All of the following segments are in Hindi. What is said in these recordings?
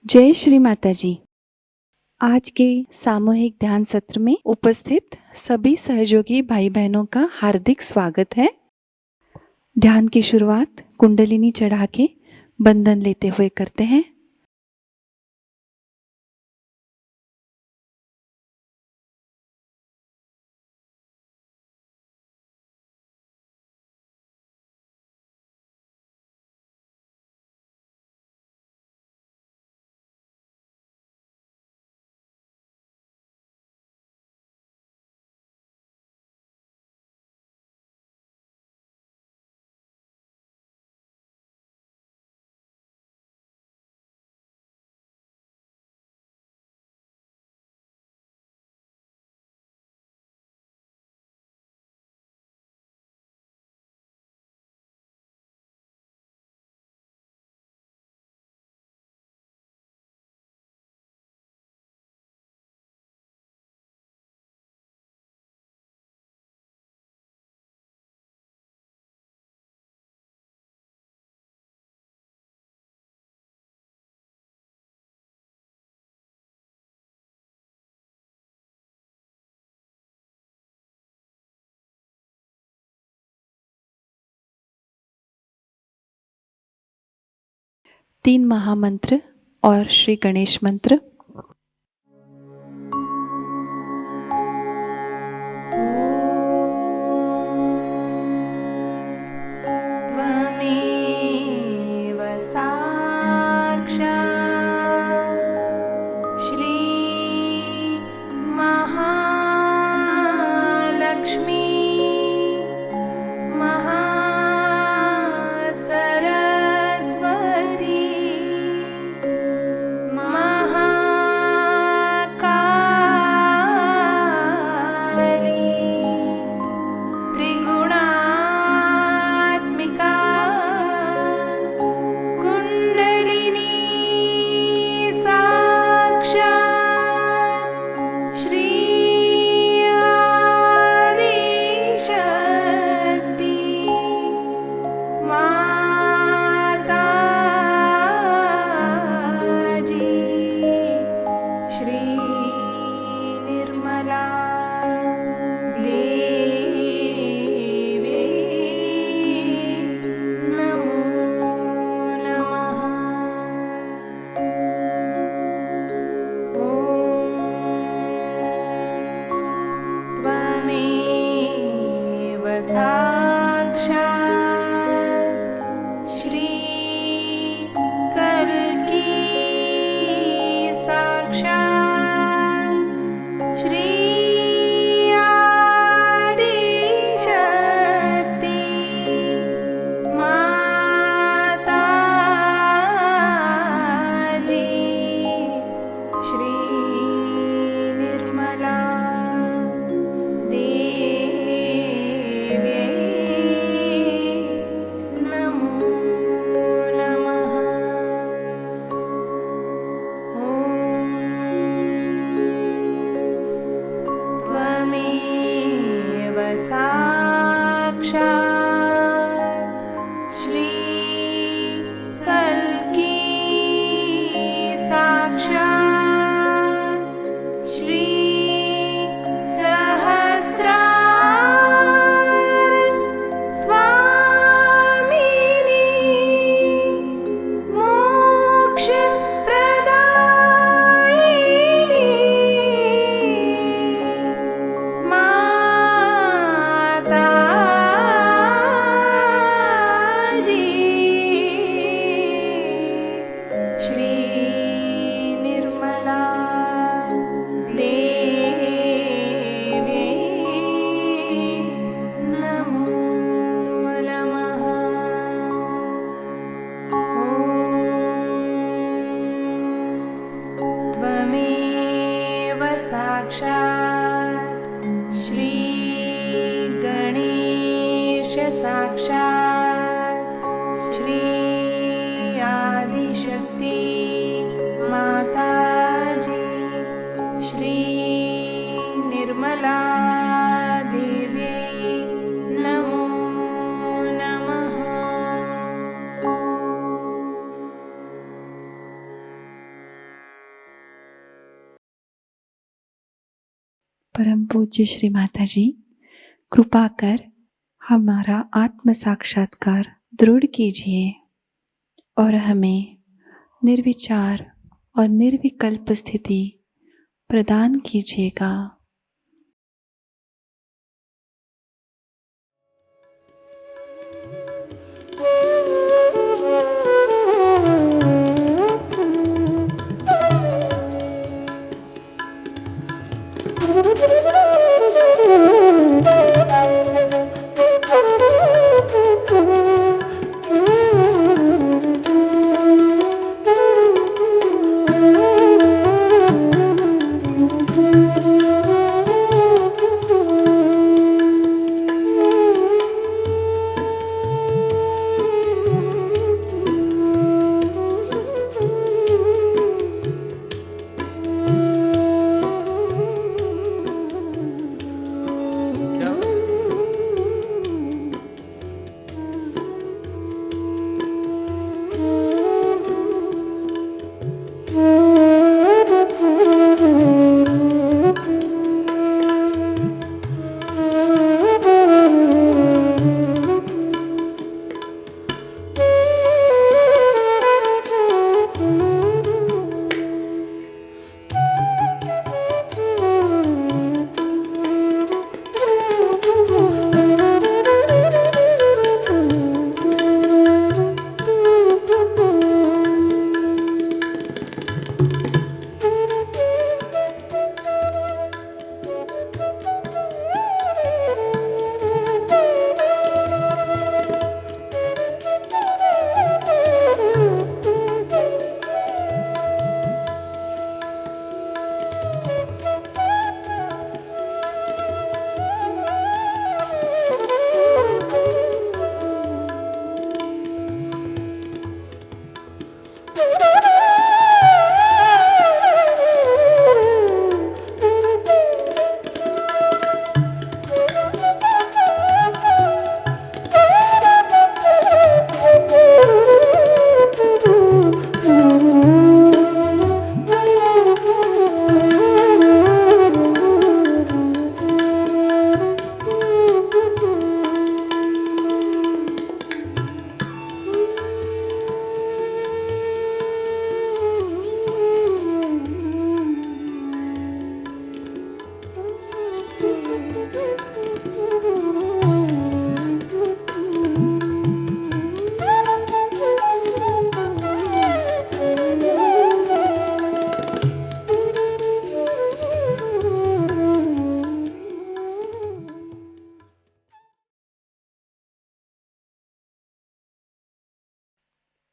जय श्री माता जी। आज के सामूहिक ध्यान सत्र में उपस्थित सभी सहयोगी भाई बहनों का हार्दिक स्वागत है। ध्यान की शुरुआत कुंडलिनी चढ़ा के बंधन लेते हुए करते हैं। तीन महामंत्र और श्री गणेश मंत्र। त्वमेव साक्षात् श्री महालक्ष्मी महासरस्वती महाकाली त्रिगुणात्मिका कुंडलिनी साक्षात् श्री आदिशक्ति माताजी श्री निर्मला देवी नमो नमः। त्वमेव साक्षात् श्री कल्की साक्षात् श्री आदिशक्ति माताजी श्री निर्मला देवी नमो नमः। त्वमेव साक्षात् श्री कल्की साक्षात् श्री सहस्रार स्वामिनी मोक्षप्रदायिनी माताजी श्री निर्मला देवी नमो नमः। त्वमेव साक्षात् श्री गणेश साक्षात् श्री आदिशक्ति माताजी श्री निर्मला देवी नमो नमः। परम पूज्य श्री माता जी, कृपा कर हमारा आत्म साक्षात्कार दृढ़ कीजिए और हमें निर्विचार और निर्विकल्प स्थिति प्रदान कीजिएगा।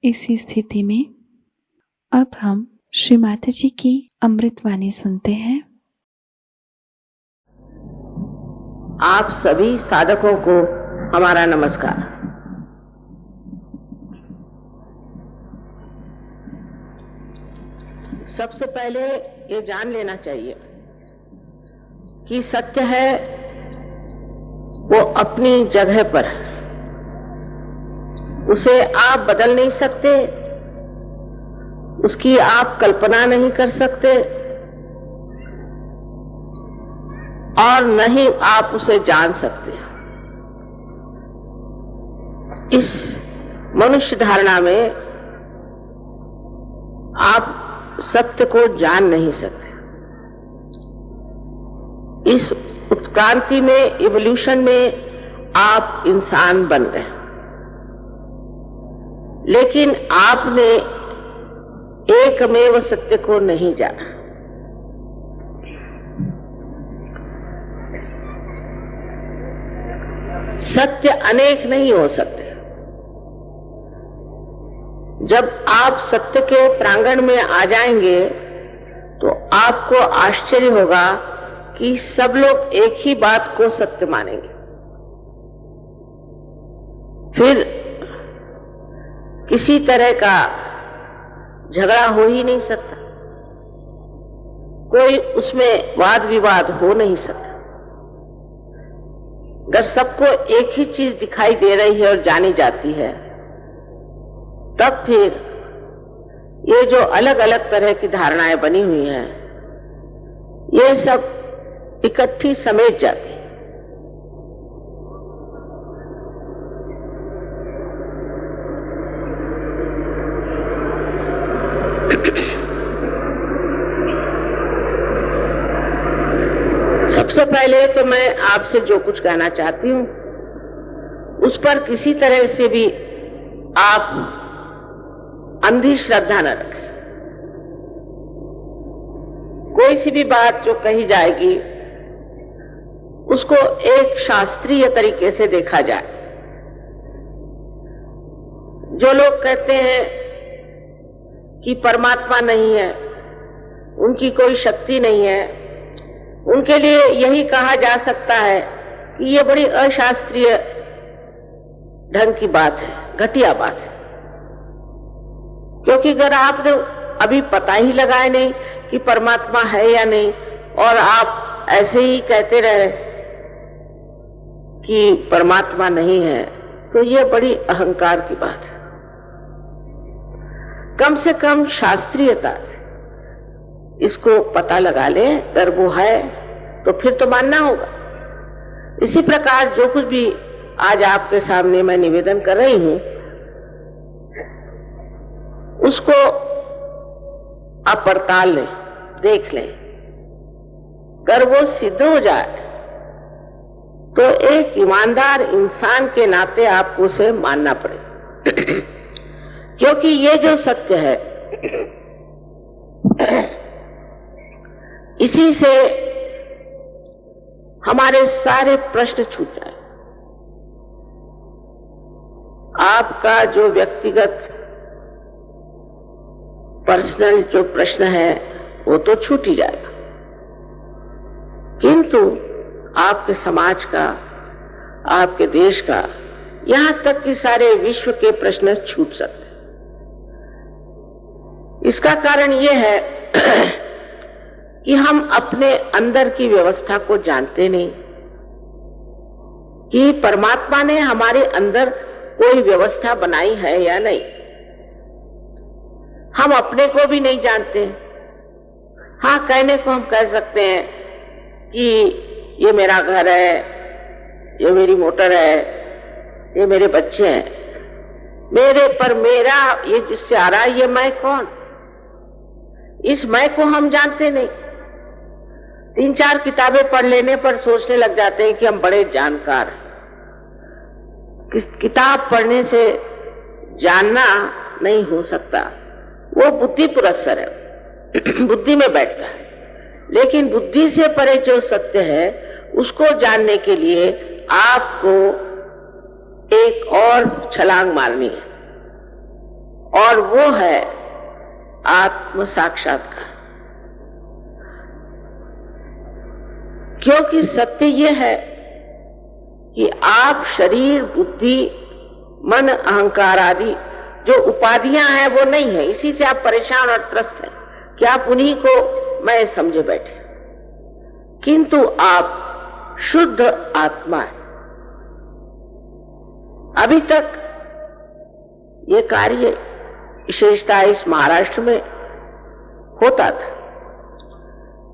इसी स्थिति में अब हम श्री माता जी की अमृतवाणी सुनते हैं। आप सभी साधकों को हमारा नमस्कार। सबसे पहले ये जान लेना चाहिए कि सत्य है वो अपनी जगह पर है, उसे आप बदल नहीं सकते, उसकी आप कल्पना नहीं कर सकते और न ही आप उसे जान सकते। इस मनुष्य धारणा में आप सत्य को जान नहीं सकते। इस उत्क्रांति में, इवोल्यूशन में आप इंसान बन गए, लेकिन आपने एकमेव सत्य को नहीं जाना। सत्य अनेक नहीं हो सकते। जब आप सत्य के प्रांगण में आ जाएंगे तो आपको आश्चर्य होगा कि सब लोग एक ही बात को सत्य मानेंगे। फिर किसी तरह का झगड़ा हो ही नहीं सकता, कोई उसमें वाद विवाद हो नहीं सकता। अगर सबको एक ही चीज दिखाई दे रही है और जानी जाती है, तब फिर ये जो अलग अलग तरह की धारणाएं बनी हुई हैं, ये सब इकट्ठी समेट जाती। सबसे पहले तो मैं आपसे जो कुछ कहना चाहती हूं उस पर किसी तरह से भी आप अंधी श्रद्धा न रखें। कोई सी भी बात जो कही जाएगी उसको एक शास्त्रीय तरीके से देखा जाए। जो लोग कहते हैं कि परमात्मा नहीं है, उनकी कोई शक्ति नहीं है, उनके लिए यही कहा जा सकता है कि ये बड़ी अशास्त्रीय ढंग की बात है, घटिया बात है। क्योंकि अगर आपने अभी पता ही लगाए नहीं कि परमात्मा है या नहीं और आप ऐसे ही कहते रहे कि परमात्मा नहीं है, तो ये बड़ी अहंकार की बात है। कम से कम शास्त्रीयता से इसको पता लगा ले, अगर वो है तो फिर तो मानना होगा। इसी प्रकार जो कुछ भी आज आपके सामने मैं निवेदन कर रही हूं उसको आप पड़ताल लें, देख लें। अगर वो सिद्ध हो जाए तो एक ईमानदार इंसान के नाते आपको उसे मानना पड़े। क्योंकि ये जो सत्य है इसी से हमारे सारे प्रश्न छूट जाए। आपका जो व्यक्तिगत पर्सनल जो प्रश्न है वो तो छूट ही जाएगा, किंतु आपके समाज का, आपके देश का, यहां तक कि सारे विश्व के प्रश्न छूट सकते। इसका कारण यह है कि हम अपने अंदर की व्यवस्था को जानते नहीं कि परमात्मा ने हमारे अंदर कोई व्यवस्था बनाई है या नहीं। हम अपने को भी नहीं जानते। हाँ, कहने को हम कह सकते हैं कि ये मेरा घर है, ये मेरी मोटर है, ये मेरे बच्चे हैं। मेरे पर मेरा ये जिससे आ रहा है, ये मैं कौन? इस मैं को हम जानते नहीं। 3-4 किताबें पढ़ लेने पर सोचने लग जाते हैं कि हम बड़े जानकार हैं। किताब पढ़ने से जानना नहीं हो सकता, वो बुद्धि पुरस्सर है, बुद्धि में बैठता है। लेकिन बुद्धि से परे जो सत्य है उसको जानने के लिए आपको एक और छलांग मारनी है, और वो है आत्म साक्षात्कार। क्योंकि सत्य ये है कि आप शरीर, बुद्धि, मन, अहंकार आदि जो उपाधियां हैं वो नहीं है। इसी से आप परेशान और त्रस्त हैं कि आप उन्हीं को मैं समझे बैठे, किंतु आप शुद्ध आत्मा है। अभी तक ये कार्य विशेषता इस महाराष्ट्र में होता था,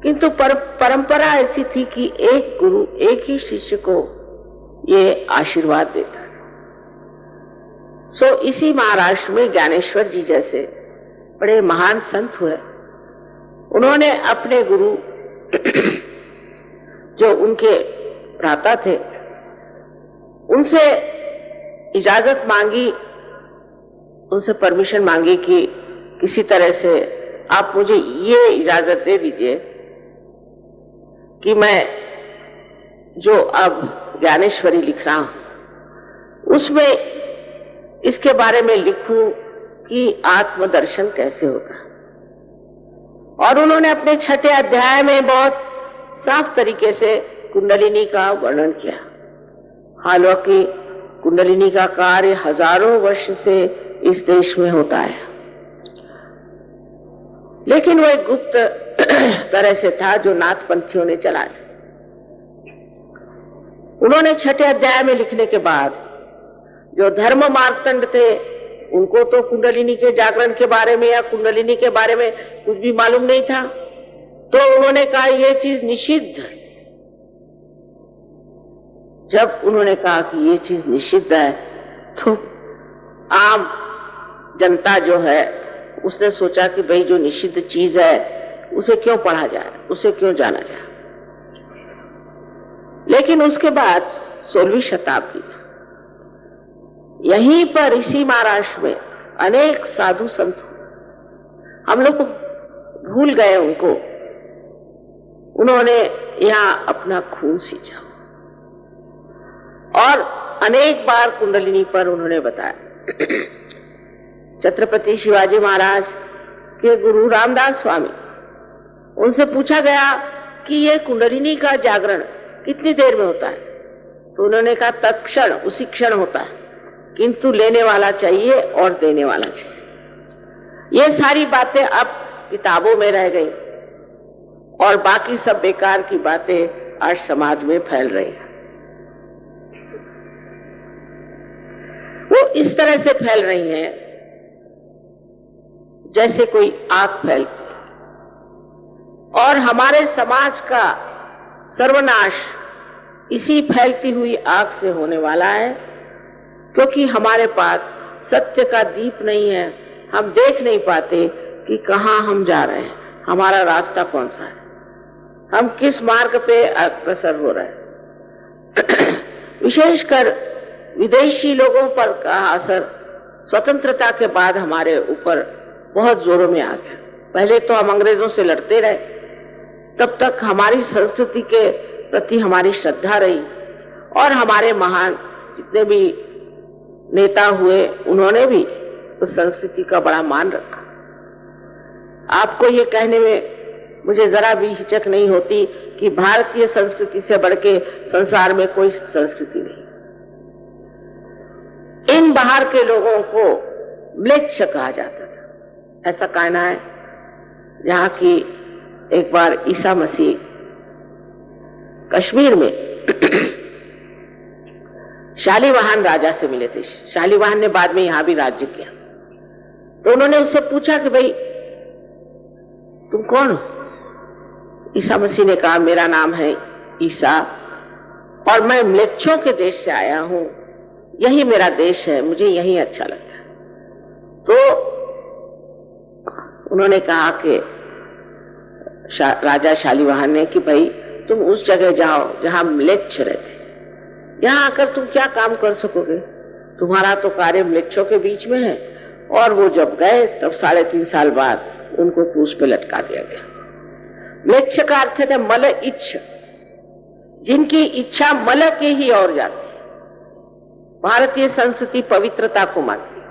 किंतु परंपरा ऐसी थी कि एक गुरु एक ही शिष्य को ये आशीर्वाद देता। सो इसी महाराष्ट्र में ज्ञानेश्वर जी जैसे बड़े महान संत हुए। उन्होंने अपने गुरु जो उनके भ्राता थे उनसे इजाजत मांगी, उनसे परमिशन मांगी कि किसी तरह से आप मुझे ये इजाजत दे दीजिए कि मैं जो अब ज्ञानेश्वरी लिख रहा हूं उसमें इसके बारे में लिखूं कि आत्मदर्शन कैसे होता। और उन्होंने अपने 6ठे अध्याय में बहुत साफ तरीके से कुंडलिनी का वर्णन किया। हालांकि कुंडलिनी का कार्य हजारों वर्ष से इस देश में होता है, लेकिन वो एक गुप्त तरह से था जो नाथपंथियों ने चलाया। उन्होंने 6ठे अध्याय में लिखने के बाद जो धर्म मार्तंड थे उनको तो कुंडलिनी के जागरण के बारे में या कुंडलिनी के बारे में कुछ भी मालूम नहीं था, तो उन्होंने कहा यह चीज निषिद्ध, जब उन्होंने कहा कि ये चीज निषिद्ध है, तो आम जनता जो है उसने सोचा कि भाई जो निषिद्ध चीज है उसे क्यों पढ़ा जाए, उसे क्यों जाना जाए। लेकिन उसके बाद 16वीं शताब्दी यहीं पर इसी महाराष्ट्र में अनेक साधु संत, हम लोग भूल गए उनको, उन्होंने यहां अपना खून सींचा और अनेक बार कुंडलिनी पर उन्होंने बताया। छत्रपति शिवाजी महाराज के गुरु रामदास स्वामी, उनसे पूछा गया कि ये कुंडलिनी का जागरण कितनी देर में होता है, तो उन्होंने कहा तत्क्षण, उसी क्षण होता है, किंतु लेने वाला चाहिए और देने वाला चाहिए। ये सारी बातें अब किताबों में रह गई और बाकी सब बेकार की बातें आज समाज में फैल रही हैं। वो इस तरह से फैल रही हैं जैसे कोई आग फैलती, और हमारे समाज का सर्वनाश इसी फैलती हुई आग से होने वाला है, क्योंकि हमारे पास सत्य का दीप नहीं है। हम देख नहीं पाते कि कहां हम जा रहे हैं, हमारा रास्ता कौन सा है, हम किस मार्ग पे अग्रसर हो रहे हैं। विशेषकर विदेशी लोगों पर का असर स्वतंत्रता के बाद हमारे ऊपर बहुत जोरों में आ गया। पहले तो हम अंग्रेजों से लड़ते रहे, तब तक हमारी संस्कृति के प्रति हमारी श्रद्धा रही और हमारे महान जितने भी नेता हुए उन्होंने भी उस संस्कृति का बड़ा मान रखा। आपको ये कहने में मुझे जरा भी हिचक नहीं होती कि भारतीय संस्कृति से बढ़ के संसार में कोई संस्कृति नहीं। इन बाहर के लोगों को म्लेच्छ कहा जाता था, ऐसा कहना है। जहां की एक बार ईसा मसीह कश्मीर में शालिवाहन राजा से मिले थे। शालिवाहन ने बाद में यहां भी राज्य किया, तो उन्होंने उससे पूछा कि भाई तुम कौन हो? ईसा मसीह ने कहा मेरा नाम है ईसा और मैं म्लेच्छों के देश से आया हूं, यही मेरा देश है, मुझे यही अच्छा लगता है। तो उन्होंने कहा कि राजा शालिवाहन ने कि भाई तुम उस जगह जाओ जहां म्लेच्छ रहते, यहां आकर तुम क्या काम कर सकोगे, तुम्हारा तो कार्य म्लेच्छों के बीच में है। और वो जब गए तब 3.5 साल बाद उनको क्रूस पे लटका दिया गया। म्लेच्छ का अर्थ है मल इच्छ, जिनकी इच्छा मल के ही ओर जाती। भारतीय संस्कृति पवित्रता को मानती,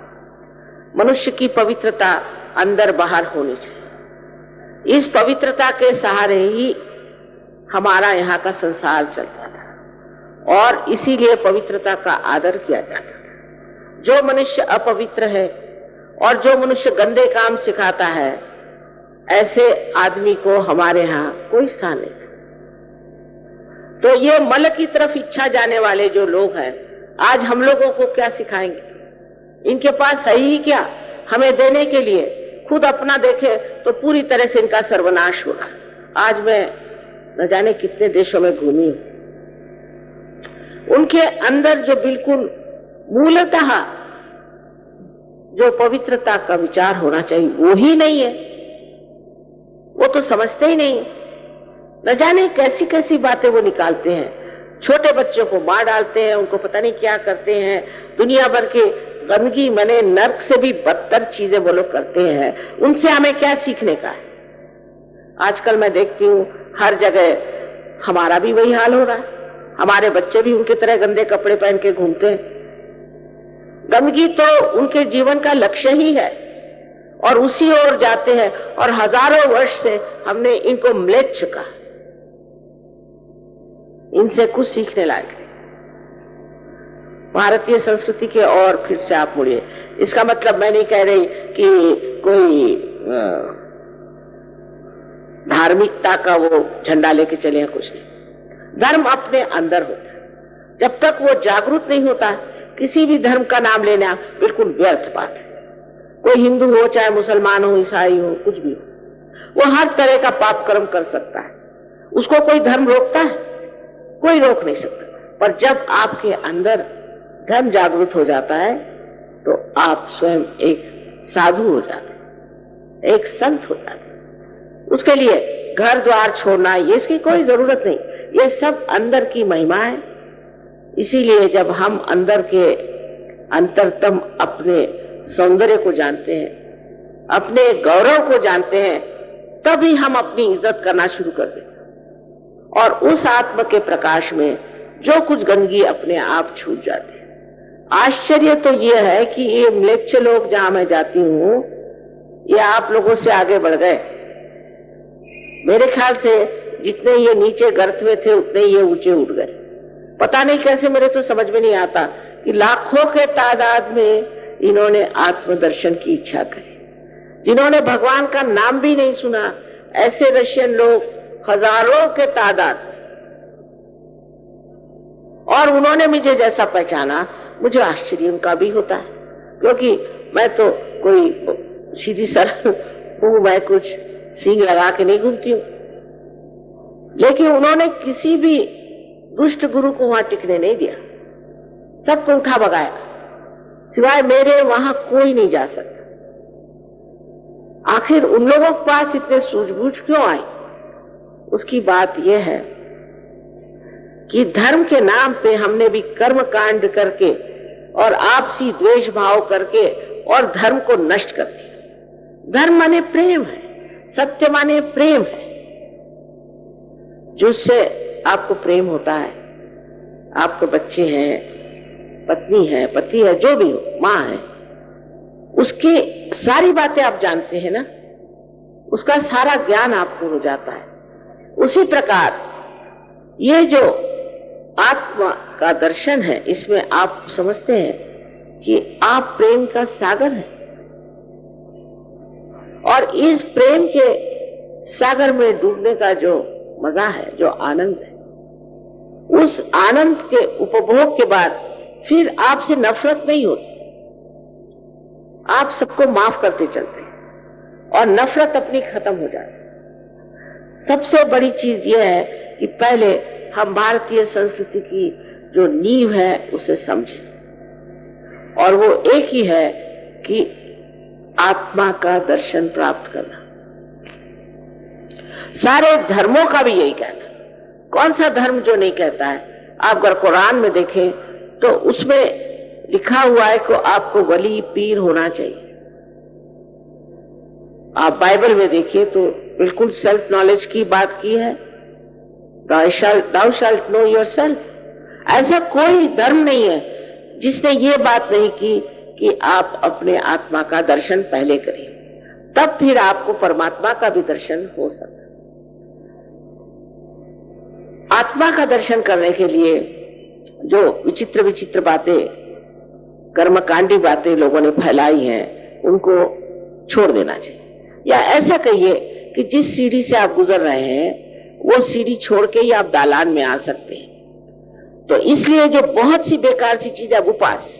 मनुष्य की पवित्रता अंदर बाहर होनी चाहिए। इस पवित्रता के सहारे ही हमारा यहाँ का संसार चलता था और इसीलिए पवित्रता का आदर किया जाता था। जो मनुष्य अपवित्र है और जो मनुष्य गंदे काम सिखाता है, ऐसे आदमी को हमारे यहाँ कोई स्थान नहीं था। तो ये मल की तरफ इच्छा जाने वाले जो लोग हैं, आज हम लोगों को क्या सिखाएंगे? इनके पास है ही क्या हमें देने के लिए? खुद अपना देखे तो पूरी तरह से इनका सर्वनाश होगा। आज मैं न जाने कितने देशों में घूमी, उनके अंदर जो बिल्कुल मूलतः जो पवित्रता का विचार होना चाहिए वो ही नहीं है। वो तो समझते ही नहीं, न जाने कैसी कैसी बातें वो निकालते हैं। छोटे बच्चों को मार डालते हैं, उनको पता नहीं क्या करते हैं, दुनिया भर के गंदगी मने नर्क से भी बदतर चीजें वो लोग करते हैं। उनसे हमें क्या सीखने का है? आजकल मैं देखती हूँ हर जगह हमारा भी वही हाल हो रहा है, हमारे बच्चे भी उनके तरह गंदे कपड़े पहन के घूमते हैं। गंदगी तो उनके जीवन का लक्ष्य ही है और उसी ओर जाते हैं, और हजारों वर्ष से हमने इनको म्लेच्छ कहा। इनसे कुछ सीखने लायक है। भारतीय संस्कृति के और फिर से आप मुड़िए। इसका मतलब मैं नहीं कह रही कि कोई धार्मिकता का वो झंडा लेके चले हैं, कुछ नहीं। धर्म अपने अंदर होता है, जब तक वो जागरूक नहीं होता किसी भी धर्म का नाम लेना बिल्कुल व्यर्थ बात है। कोई हिंदू हो, चाहे मुसलमान हो, ईसाई हो, कुछ भी हो, वो हर तरह का पाप कर्म कर सकता है। उसको कोई धर्म रोकता है? कोई रोक नहीं सकता। पर जब आपके अंदर धर्म जागृत हो जाता है तो आप स्वयं एक साधु हो जाते, एक संत हो जाते। उसके लिए घर द्वार छोड़ना ये इसकी कोई जरूरत नहीं, ये सब अंदर की महिमा है। इसीलिए जब हम अंदर के अंतरतम अपने सौंदर्य को जानते हैं, अपने गौरव को जानते हैं, तभी हम अपनी इज्जत करना शुरू कर देते हैं और उस आत्मा के प्रकाश में जो कुछ गंदगी अपने आप छूट जाती है। आश्चर्य तो ये है कि ये म्लेच्छ लोग जहां मैं जाती हूं, ये आप लोगों से आगे बढ़ गए। मेरे ख्याल से जितने ये नीचे गर्त में थे उतने ये ऊंचे उठ गए। पता नहीं कैसे, मेरे तो समझ में नहीं आता कि लाखों के तादाद में इन्होंने आत्मदर्शन की इच्छा करी। जिन्होंने भगवान का नाम भी नहीं सुना, ऐसे रशियन लोग हजारों के तादाद, और उन्होंने मुझे जैसा पहचाना, मुझे आश्चर्य उनका भी होता है, क्योंकि मैं तो कोई सीधी सरल हूं, मैं कुछ सींग लगा के नहीं घूमती हूं। लेकिन उन्होंने किसी भी दुष्ट गुरु को वहां टिकने नहीं दिया, सबको उठा भगाया। सिवाय मेरे वहां कोई नहीं जा सकता। आखिर उन लोगों के पास इतने सूझबूझ क्यों आई? उसकी बात यह है कि धर्म के नाम पे हमने भी कर्म कांड करके और आपसी द्वेष भाव करके और धर्म को नष्ट कर दिया। धर्म माने प्रेम है, सत्य माने प्रेम है। जिससे आपको प्रेम होता है, आपके बच्चे हैं, पत्नी है, पति है, जो भी हो, माँ है, उसकी सारी बातें आप जानते हैं ना, उसका सारा ज्ञान आपको हो जाता है। उसी प्रकार ये जो आत्मा का दर्शन है, इसमें आप समझते हैं कि आप प्रेम का सागर हैं और इस प्रेम के सागर में डूबने का जो मजा है, जो आनंद है, उस आनंद के उपभोग के बाद फिर आपसे नफरत नहीं होती। आप सबको माफ करते चलते हैं और नफरत अपनी खत्म हो जाती है। सबसे बड़ी चीज यह है कि पहले हम भारतीय संस्कृति की जो नींव है उसे समझें, और वो एक ही है कि आत्मा का दर्शन प्राप्त करना। सारे धर्मों का भी यही कहना। कौन सा धर्म जो नहीं कहता है? आप अगर कुरान में देखें तो उसमें लिखा हुआ है कि आपको वली पीर होना चाहिए। आप बाइबल में देखिए तो बिल्कुल सेल्फ नॉलेज की बात की है, thou shalt know yourself। ऐसा कोई धर्म नहीं है जिसने ये बात नहीं की कि आप अपने आत्मा का दर्शन पहले करिए, तब फिर आपको परमात्मा का भी दर्शन हो सकता। आत्मा का दर्शन करने के लिए जो विचित्र विचित्र बातें, कर्मकांडी बातें लोगों ने फैलाई हैं, उनको छोड़ देना चाहिए। या ऐसा कहिए कि जिस सीढ़ी से आप गुजर रहे हैं वो सीढ़ी छोड़ के ही आप दालान में आ सकते हैं। तो इसलिए जो बहुत सी बेकार सी चीज है, उपास,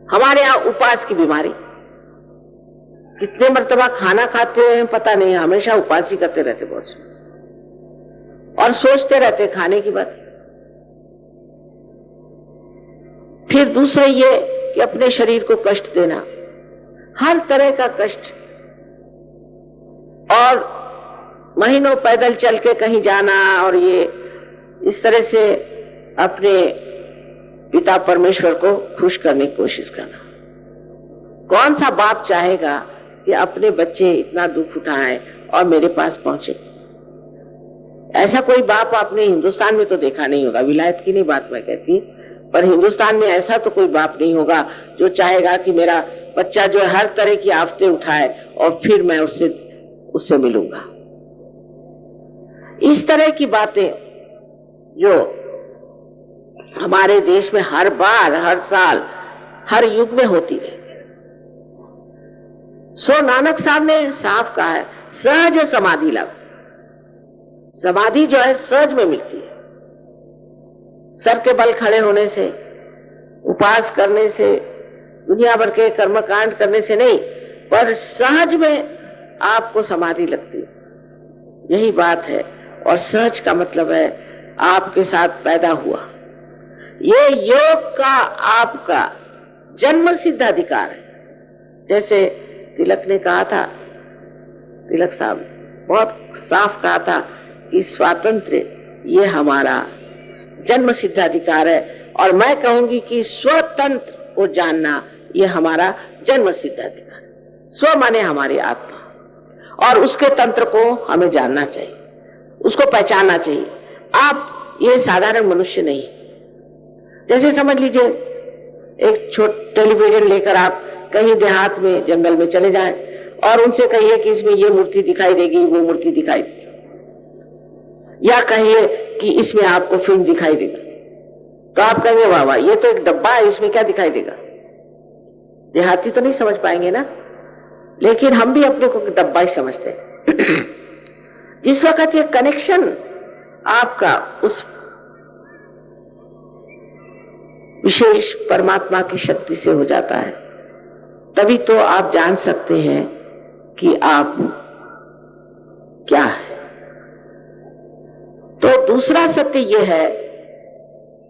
हमारे यहां उपास की बीमारी, कितने मर्तबा खाना खाते हैं पता नहीं, हमेशा उपास ही करते रहते बहुत से, और सोचते रहते खाने की बात। फिर दूसरे ये कि अपने शरीर को कष्ट देना, हर तरह का कष्ट, और महीनों पैदल चल के कहीं जाना, और ये इस तरह से अपने पिता परमेश्वर को खुश करने की कोशिश करना। कौन सा बाप चाहेगा कि अपने बच्चे इतना दुख उठाएं और मेरे पास पहुंचे? ऐसा कोई बाप आपने हिंदुस्तान में तो देखा नहीं होगा, विलायत की नहीं बात मैं कहती, पर हिंदुस्तान में ऐसा तो कोई बाप नहीं होगा जो चाहेगा कि मेरा बच्चा जो हर तरह की आफतें उठाए और फिर मैं उससे मिलूंगा। इस तरह की बातें जो हमारे देश में हर बार, हर साल, हर युग में होती रहे। सो नानक साहब ने साफ कहा है, सहज समाधि लागू। समाधि जो है सहज में मिलती है, सर के बल खड़े होने से, उपास करने से, दुनिया भर के कर्मकांड करने से नहीं, पर सहज में आपको समाधि लगती है। यही बात है। और सहज का मतलब है आपके साथ पैदा हुआ। ये योग का आपका जन्म सिद्ध अधिकार है। जैसे तिलक ने कहा था, तिलक साहब बहुत साफ कहा था कि स्वातंत्र्य ये हमारा जन्म सिद्ध अधिकार है, और मैं कहूंगी कि स्वतंत्र को जानना ये हमारा जन्म सिद्ध अधिकार है। स्व माने हमारी आत्मा, और उसके तंत्र को हमें जानना चाहिए, उसको पहचानना चाहिए। आप ये साधारण मनुष्य नहीं। जैसे समझ लीजिए एक टेलीविजन लेकर आप कहीं देहात में जंगल में चले जाएं और उनसे कहिए कि इसमें ये मूर्ति दिखाई देगी, वो मूर्ति दिखाई देगी, या कहिए कि इसमें आपको फिल्म दिखाई देगी, तो आप कहेंगे वाह वाह ये तो एक डब्बा है, इसमें क्या दिखाई देगा। देहाती तो नहीं समझ पाएंगे ना, लेकिन हम भी अपने को डब्बा ही समझते हैं। जिस वक्त ये कनेक्शन आपका उस विशेष परमात्मा की शक्ति से हो जाता है, तभी तो आप जान सकते हैं कि आप क्या है। तो दूसरा सत्य यह है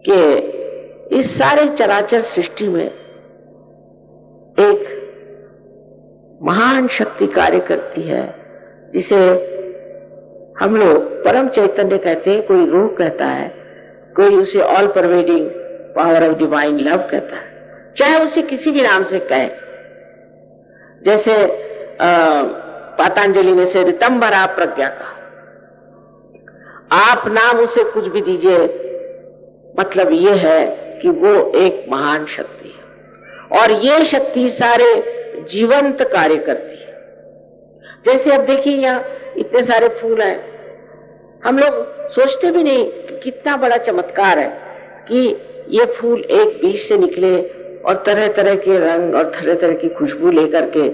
कि इस सारे चराचर सृष्टि में एक महान शक्ति कार्य करती है, जिसे हम लोग परम चैतन्य कहते हैं, कोई रूह कहता है, कोई उसे all pervading power of divine love कहता है, चाहे उसे किसी भी नाम से कहे। जैसे पतंजलि ने से ऋतंबरा प्रज्ञा का, आप नाम उसे कुछ भी दीजिए, मतलब ये है कि वो एक महान शक्ति है, और ये शक्ति सारे जीवंत कार्य करती है। जैसे अब देखिए यहाँ इतने सारे फूल हैं, हम लोग सोचते भी नहीं कि कितना बड़ा चमत्कार है कि ये फूल एक बीज से निकले और तरह तरह के रंग और तरह तरह की खुशबू लेकर के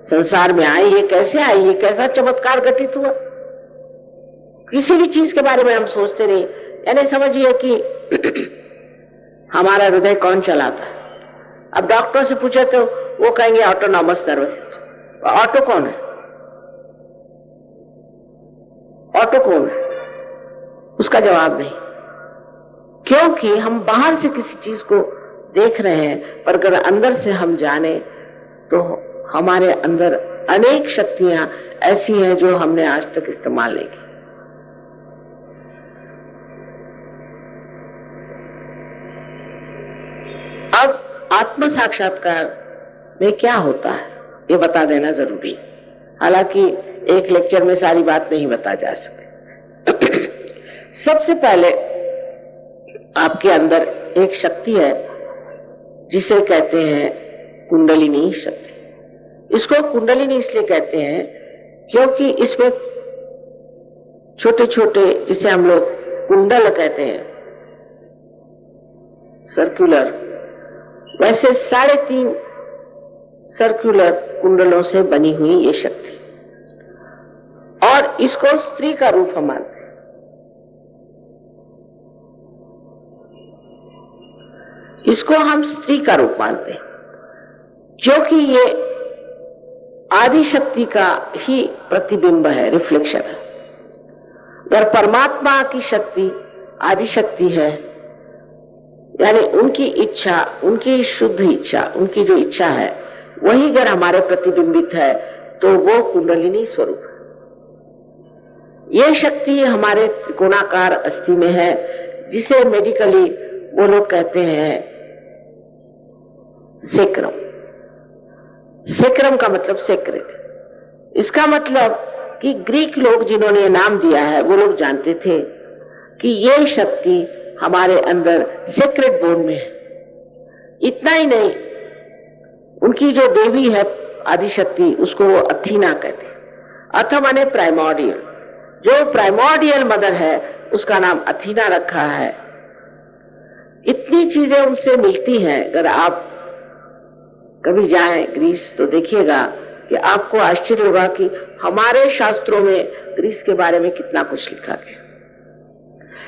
संसार में आए। ये कैसे आए, ये कैसा चमत्कार घटित हुआ, किसी भी चीज के बारे में हम सोचते नहीं। यानी समझिए कि हमारा हृदय कौन चलाता है। अब डॉक्टर से पूछे तो वो कहेंगे ऑटोनॉमस नर्वस सिस्टम। ऑटो कौन है, ऑटो कौन है, उसका जवाब नहीं, क्योंकि हम बाहर से किसी चीज को देख रहे हैं, पर अगर अंदर से हम जाने तो हमारे अंदर अनेक शक्तियां ऐसी हैं जो हमने आज तक इस्तेमाल नहीं की। अब आत्म साक्षात्कार में क्या होता है ये बता देना जरूरी है, हालांकि एक लेक्चर में सारी बात नहीं बता जा सकती। सबसे पहले आपके अंदर एक शक्ति है जिसे कहते हैं कुंडलिनी शक्ति। इसको कुंडलिनी इसलिए कहते हैं क्योंकि इसमें छोटे छोटे, जिसे हम लोग कुंडल कहते हैं, सर्कुलर, वैसे 3.5 सर्कुलर कुंडलों से बनी हुई ये शक्ति, और इसको स्त्री का रूप हम मानते हैं। इसको हम स्त्री का रूप मानते हैं क्योंकि ये आदि शक्ति का ही प्रतिबिंब है, रिफ्लेक्शन है। अगर परमात्मा की शक्ति आदि शक्ति है, यानी उनकी इच्छा, उनकी शुद्ध इच्छा, उनकी जो इच्छा है वही अगर हमारे प्रतिबिंबित है तो वो कुंडलिनी स्वरूप है। ये शक्ति हमारे त्रिकोणाकार अस्थि में है, जिसे मेडिकली वो लोग कहते हैं सेक्रम। सेक्रम का मतलब सेक्रेट। इसका मतलब कि ग्रीक लोग जिन्होंने नाम दिया है वो लोग जानते थे कि ये शक्ति हमारे अंदर सेक्रेट बोन में है। इतना ही नहीं, उनकी जो देवी है आदिशक्ति, उसको वो अथीना कहते हैं। अथ माने प्राइमोर्डियल, जो प्राइमोर्डियल मदर है उसका नाम अथीना रखा है। इतनी चीजें उनसे मिलती हैं। अगर आप कभी जाएं ग्रीस तो देखिएगा कि आपको आश्चर्य होगा कि हमारे शास्त्रों में ग्रीस के बारे में कितना कुछ लिखा गया।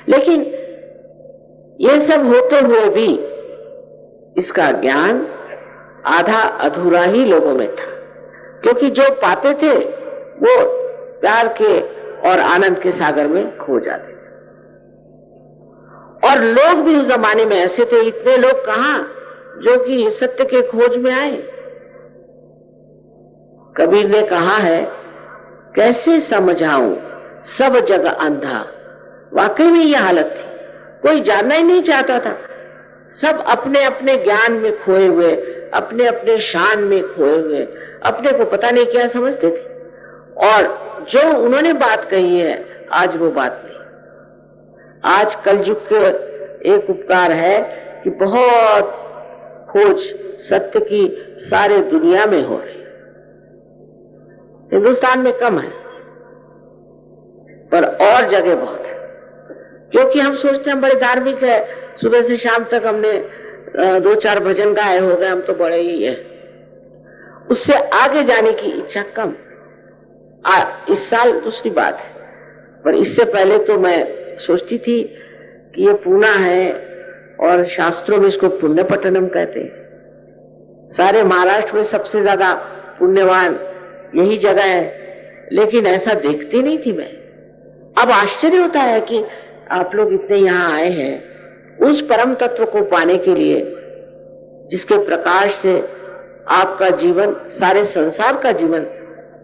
लेकिन ये सब होते हुए भी इसका ज्ञान आधा अधूरा ही लोगों में था, क्योंकि जो पाते थे वो प्यार के और आनंद के सागर में खो जाते थे। और लोग भी उस जमाने में ऐसे थे, इतने लोग कहां जो कि सत्य के खोज में आए। कबीर ने कहा है, कैसे समझाऊं सब जग अंधा। वाकई में यह हालत थी, कोई जानना ही नहीं चाहता था। सब अपने अपने ज्ञान में खोए हुए, अपने अपने शान में खोए हुए, अपने को पता नहीं क्या समझते थे। और जो उन्होंने बात कही है, आज वो बात नहीं। आज कलयुग के एक उपकार है कि बहुत खोज सत्य की सारे दुनिया में हो रही, हिंदुस्तान में कम है पर और जगह बहुत है। क्योंकि हम सोचते हैं हम बड़े धार्मिक है, सुबह से शाम तक हमने 2-4 भजन गाए हो गए, हम तो बड़े ही है। उससे आगे जाने की इच्छा कम। इस साल दूसरी बात है, पर इससे पहले तो मैं सोचती थी कि ये पूना है और शास्त्रों में इसको पुण्य पट्टनम कहते हैं। सारे महाराष्ट्र में सबसे ज्यादा पुण्यवान यही जगह है, लेकिन ऐसा देखती नहीं थी मैं। अब आश्चर्य होता है कि आप लोग इतने यहाँ आए हैं उस परम तत्व को पाने के लिए जिसके प्रकाश से आपका जीवन, सारे संसार का जीवन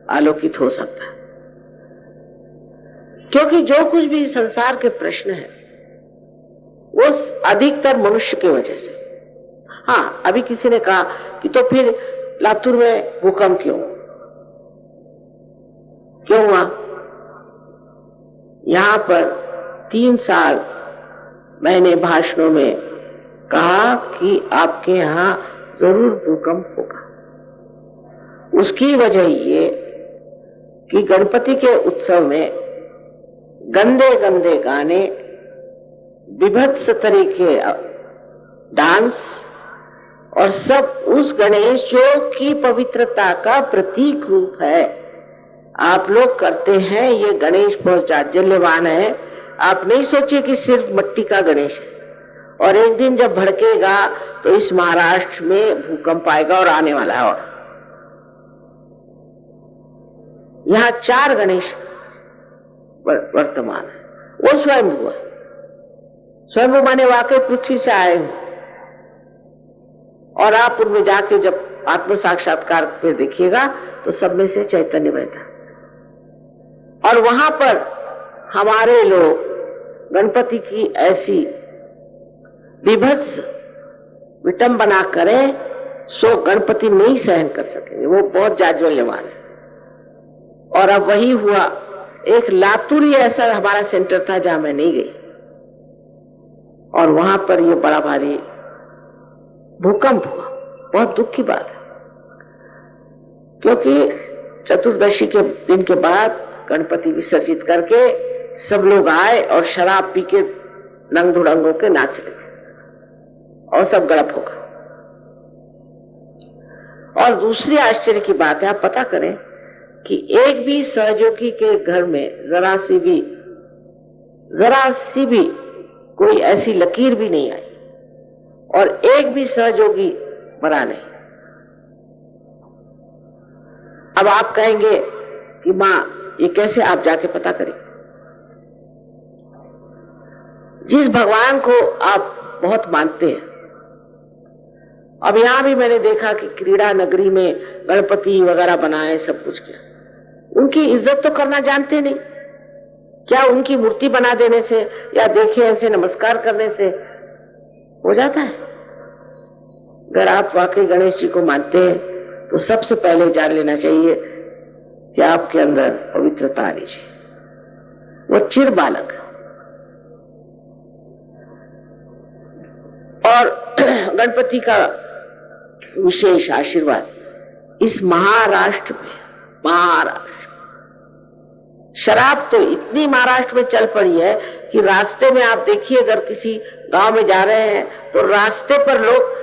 आलोकित हो सकता है। क्योंकि जो कुछ भी संसार के प्रश्न है वो अधिकतर मनुष्य की वजह से। हाँ, अभी किसी ने कहा कि तो फिर लातूर में भूकंप क्यों हुआ? यहां पर 3 साल मैंने भाषणों में कहा कि आपके यहां जरूर भूकंप होगा। उसकी वजह ये कि गणपति के उत्सव में गंदे गंदे गाने, विभत्स तरीके डांस और सब उस गणेश जो कि पवित्रता का प्रतीक रूप है आप लोग करते हैं। ये गणेश बहुत जाज्वल्यवान है। आप नहीं सोचिए कि सिर्फ मिट्टी का गणेश है, और एक दिन जब भड़केगा तो इस महाराष्ट्र में भूकंप आएगा और आने वाला है। और यहाँ 4 गणेश वर्तमान है, वो स्वयंभू है। स्वयंभू माने वाकई पृथ्वी से आए हो, और आप उनमें जाके जब आत्म साक्षात्कार पे देखिएगा तो सब में से चैतन्य बहता। और वहां पर हमारे लोग गणपति की ऐसी विभत्स विटंबना करें सो गणपति नहीं सहन कर सकेंगे, वो बहुत जाज्वल्यवान है। और अब वही हुआ। एक लातूर ऐसा हमारा सेंटर था जहां मैं नहीं गई, और वहां पर ये बड़ा भारी भूकंप हुआ। बहुत दुख की बात है, क्योंकि चतुर्दशी के दिन के बाद गणपति विसर्जित करके सब लोग आए और शराब पी के नंग धुड़ंग होके नाच रहे थे, और सब गड़प होगा। और दूसरी आश्चर्य की बात है, आप पता करें कि एक भी सहयोगी के घर में जरा सी भी कोई ऐसी लकीर भी नहीं आई, और एक भी सहयोगी मरा नहीं। अब आप कहेंगे कि मां ये कैसे, आप जाके पता करें। जिस भगवान को आप बहुत मानते हैं, अब यहां भी मैंने देखा कि क्रीड़ा नगरी में गणपति वगैरह बनाए, सब कुछ किया। उनकी इज्जत तो करना जानते नहीं। क्या उनकी मूर्ति बना देने से या देखे ऐसे नमस्कार करने से हो जाता है? अगर आप वाकई गणेश जी को मानते हैं तो सबसे पहले जान लेना चाहिए कि आपके अंदर पवित्रता आनी चाहिए। वो चिर बालक और गणपति का विशेष आशीर्वाद इस महाराष्ट्र में। शराब तो इतनी महाराष्ट्र में चल पड़ी है कि रास्ते में आप देखिए, अगर किसी गांव में जा रहे हैं तो रास्ते पर लोग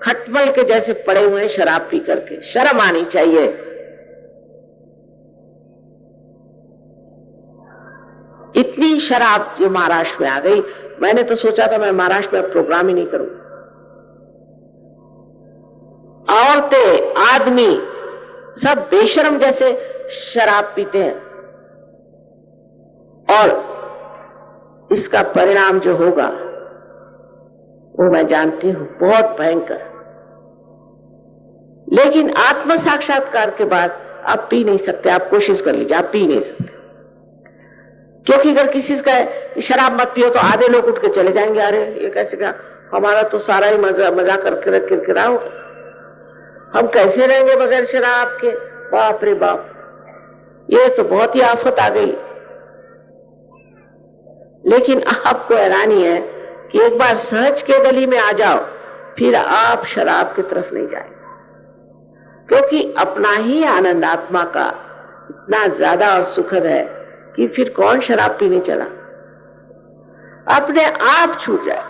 खटमल के जैसे पड़े हुए हैं शराब पी करके। शर्म आनी चाहिए। इतनी शराब जो महाराष्ट्र में आ गई, मैंने तो सोचा था मैं महाराष्ट्र में प्रोग्राम ही नहीं करूं। औरतें, आदमी सब बेशर्म जैसे शराब पीते हैं, और इसका परिणाम जो होगा वो मैं जानती हूं, बहुत भयंकर। लेकिन आत्म साक्षात्कार के बाद आप पी नहीं सकते। आप कोशिश कर लीजिए, आप पी नहीं सकते। क्योंकि अगर किसी का है शराब मत पियो तो आधे लोग उठ के चले जाएंगे, अरे ये कैसे कहा, हमारा तो सारा ही मजा करके किरकिरा हो, हम कैसे रहेंगे बगैर शराब के। बाप रे बाप, ये तो बहुत ही आफत आ गई। लेकिन आपको हैरानी है कि एक बार सहज के गली में आ जाओ, फिर आप शराब की तरफ नहीं जाएंगे, क्योंकि अपना ही आनंद आत्मा का इतना ज्यादा और सुखद है कि फिर कौन शराब पीने चला, अपने आप छूट जाए।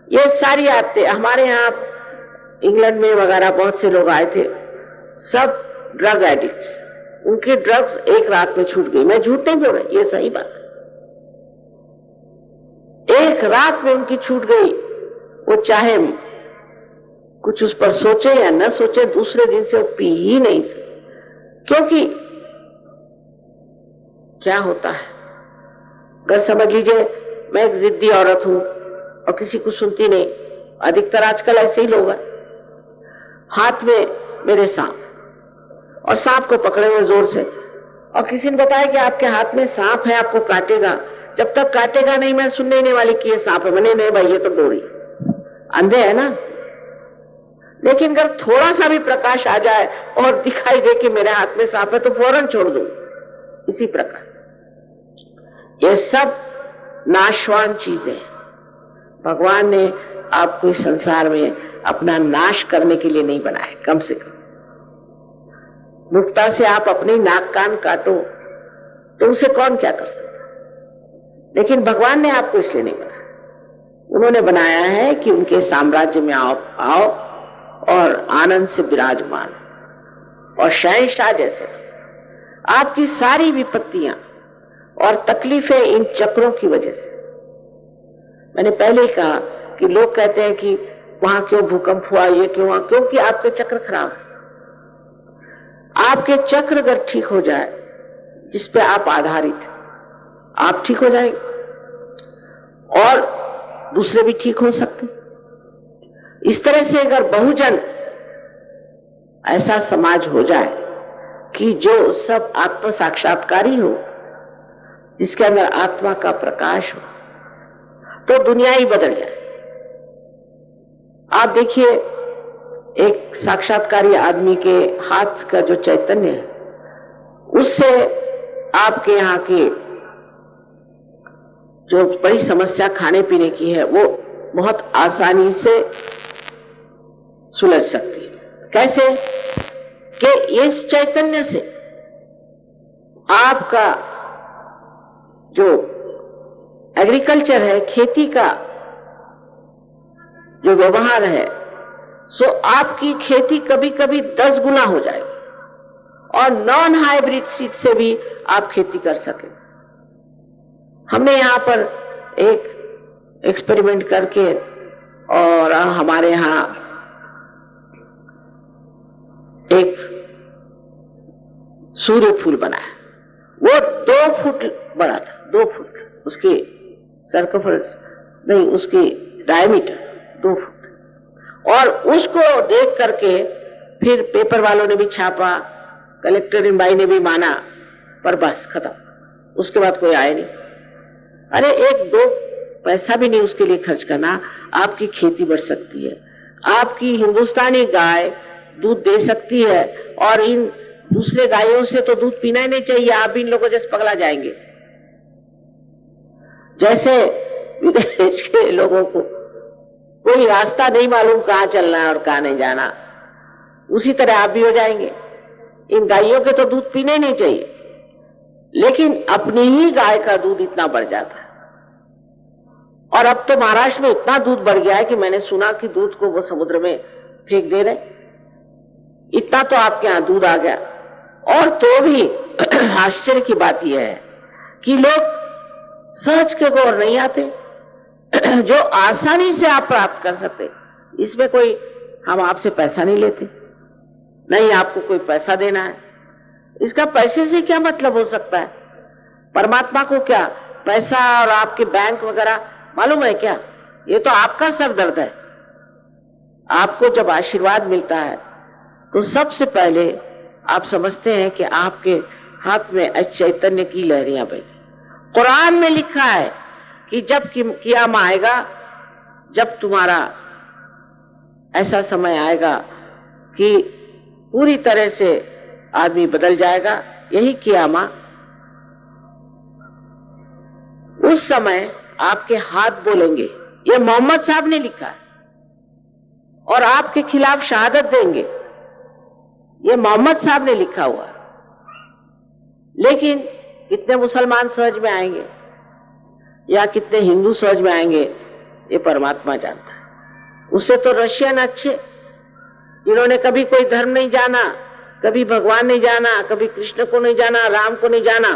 ये सारी आदतें हमारे यहाँ इंग्लैंड में वगैरह बहुत से लोग आए थे, सब ड्रग एडिक्ट्स, उनकी ड्रग्स एक रात में छूट गई। मैं झूठ नहीं बोल रही, ये सही बात है। एक रात में उनकी छूट गई। वो चाहे कुछ उस पर सोचे या न सोचे, दूसरे दिन से वो पी ही नहीं सकते। क्योंकि क्या होता है, अगर समझ लीजिए मैं एक जिद्दी औरत हूं और किसी को सुनती नहीं, अधिकतर आजकल ऐसे ही लोग हैं, हाथ में मेरे सांप, और सांप को पकड़े हुए जोर से, और किसी ने बताया कि आपके हाथ में सांप है, आपको काटेगा। जब तक काटेगा नहीं मैं सुनने नहीं वाली कि ये सांप है। मैंने नहीं भाई, ये तो डोरी, अंधे है ना। लेकिन अगर थोड़ा सा भी प्रकाश आ जाए और दिखाई दे कि मेरे हाथ में सांप है तो फौरन छोड़ दूं। इसी प्रकार ये सब नाशवान चीजें, भगवान ने आपको इस संसार में अपना नाश करने के लिए नहीं बनाए। कम से कम मुक्ता से आप अपनी नाक कान काटो तो उसे कौन क्या कर सकता, लेकिन भगवान ने आपको इसलिए नहीं बनाया। उन्होंने बनाया है कि उनके साम्राज्य में आओ और आनंद से विराजमान और शहंशाह जैसे। आपकी सारी विपत्तियां और तकलीफें इन चक्रों की वजह से। मैंने पहले ही कहा कि लोग कहते हैं कि वहां क्यों भूकंप हुआ, ये क्यों हुआ, क्योंकि आपके चक्र खराब है। आपके चक्र अगर ठीक हो जाए, जिस पे आप आधारित, आप ठीक हो जाएंगे और दूसरे भी ठीक हो सकते। इस तरह से अगर बहुजन ऐसा समाज हो जाए कि जो सब आत्म साक्षात्कारी हो, जिसके अंदर आत्मा का प्रकाश हो, तो दुनिया ही बदल जाए। आप देखिए, एक साक्षात्कारी आदमी के हाथ का जो चैतन्य है, उससे आपके यहाँ की जो बड़ी समस्या खाने पीने की है वो बहुत आसानी से सुलझ सकती है। कैसे कि इस चैतन्य से आपका जो एग्रीकल्चर है, खेती का जो व्यवहार है, सो आपकी खेती कभी कभी 10 गुना हो जाएगी और नॉन हाइब्रिड सीड से भी आप खेती कर सके। हमने यहाँ पर एक एक्सपेरिमेंट करके और हमारे यहाँ एक सूर्य फूल बनाया। वो 2 फुट बड़ा था, 2 फुट उसकी सर्कमफरेंस नहीं, उसकी डायमीटर 2 फुट। और उसको देख करके फिर पेपर वालों ने भी छापा, कलेक्टर बाई ने भी माना, पर बस खत्म। उसके बाद कोई आया नहीं। अरे 1-2 पैसा भी नहीं उसके लिए खर्च करना, आपकी खेती बढ़ सकती है, आपकी हिंदुस्तानी गाय दूध दे सकती है, और इन दूसरे गायों से तो दूध पीना ही नहीं चाहिए। आप भी इन लोगों जैसे पगला जाएंगे। जैसे विदेश के लोगों को कोई रास्ता नहीं मालूम कहाँ चलना है और कहाँ नहीं जाना, उसी तरह आप भी हो जाएंगे। इन गायों के तो दूध पीने ही नहीं चाहिए, लेकिन अपनी ही गाय का दूध इतना बढ़ जाता है। और अब तो महाराष्ट्र में इतना दूध बढ़ गया है कि मैंने सुना कि दूध को वो समुद्र में फेंक दे रहे। इतना तो आपके यहां दूध आ गया। और तो भी आश्चर्य की बात यह है कि लोग सहज के गौर नहीं आते, जो आसानी से आप प्राप्त कर सकते। इसमें कोई, हम आपसे पैसा नहीं लेते, नहीं आपको कोई पैसा देना है। इसका पैसे से क्या मतलब हो सकता है? परमात्मा को क्या पैसा और आपके बैंक वगैरह मालूम है क्या? ये तो आपका सर दर्द है। आपको जब आशीर्वाद मिलता है तो सबसे पहले आप समझते हैं कि आपके हाथ में चैतन्य की लहरियां बही। कुरान में लिखा है कि जब क़यामत आएगा, जब तुम्हारा ऐसा समय आएगा कि पूरी तरह से आदमी बदल जाएगा, यही क़यामत, उस समय आपके हाथ बोलेंगे। ये मोहम्मद साहब ने लिखा है और आपके खिलाफ शहादत देंगे। ये मोहम्मद साहब ने लिखा हुआ। लेकिन कितने मुसलमान सहज में आएंगे या कितने हिंदू सहज में आएंगे, ये परमात्मा जानता है। उससे तो रशियन अच्छे, इन्होंने कभी कोई धर्म नहीं जाना, कभी भगवान नहीं जाना, कभी कृष्ण को नहीं जाना, राम को नहीं जाना,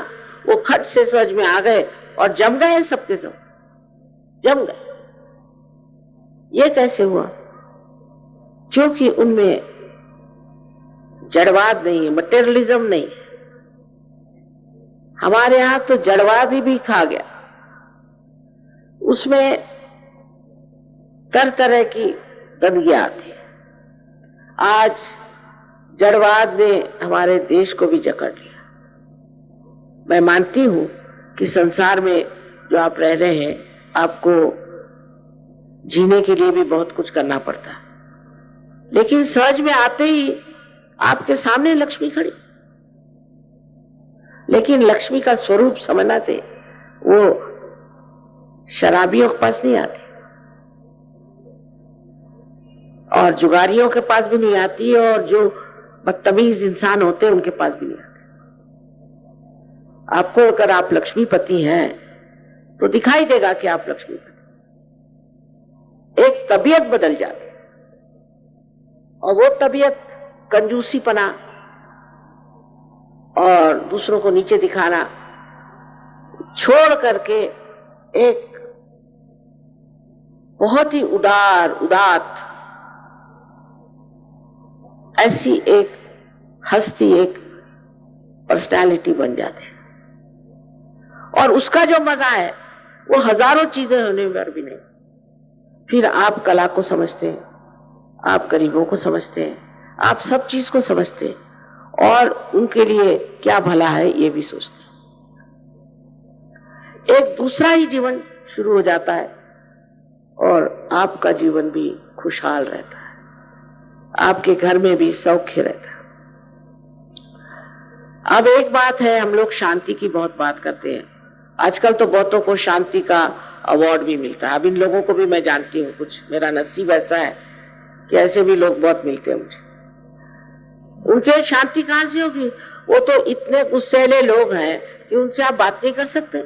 वो खट से सहज में आ गए और जम गए, सबके सब जम गए। ये कैसे हुआ? क्योंकि उनमें जड़वाद नहीं है, मटेरियलिज्म नहीं है। हमारे यहां तो जड़वाद ही भी खा गया, उसमें तरह तरह की गंदगियां आती है। आज जड़वाद ने हमारे देश को भी जकड़ लिया। मैं मानती हूं कि संसार में जो आप रह रहे हैं, आपको जीने के लिए भी बहुत कुछ करना पड़ता है, लेकिन सहज में आते ही आपके सामने लक्ष्मी खड़ी। लेकिन लक्ष्मी का स्वरूप समझना चाहिए, वो शराबियों के पास नहीं आती और जुगारियों के पास भी नहीं आती और जो बदतमीज इंसान होते हैं उनके पास भी नहीं आती। आपको अगर आप लक्ष्मीपति हैं तो दिखाई देगा कि आप लक्ष्मीपति। एक तबीयत बदल जाती और वो तबीयत कंजूसीपना और दूसरों को नीचे दिखाना छोड़ करके एक बहुत ही उदात ऐसी एक हस्ती, एक पर्सनालिटी बन जाती है। और उसका जो मजा है वो हजारों चीजें होने पर भी नहीं। फिर आप कला को समझते हैं, आप गरीबों को समझते हैं, आप सब चीज को समझते हैं और उनके लिए क्या भला है ये भी सोचते हैं। एक दूसरा ही जीवन शुरू हो जाता है और आपका जीवन भी खुशहाल रहता है, आपके घर में भी सौख्य रहता है। अब एक बात है, हम लोग शांति की बहुत बात करते हैं। आजकल तो बहुतों को शांति का अवार्ड भी मिलता है। अब इन लोगों को भी मैं जानती हूँ, कुछ मेरा नसीब ऐसा है कि ऐसे भी लोग बहुत मिलते हैं मुझे। उनके शांति कहां से होगी? वो तो इतने गुस्सैले लोग हैं कि उनसे आप बात नहीं कर सकते।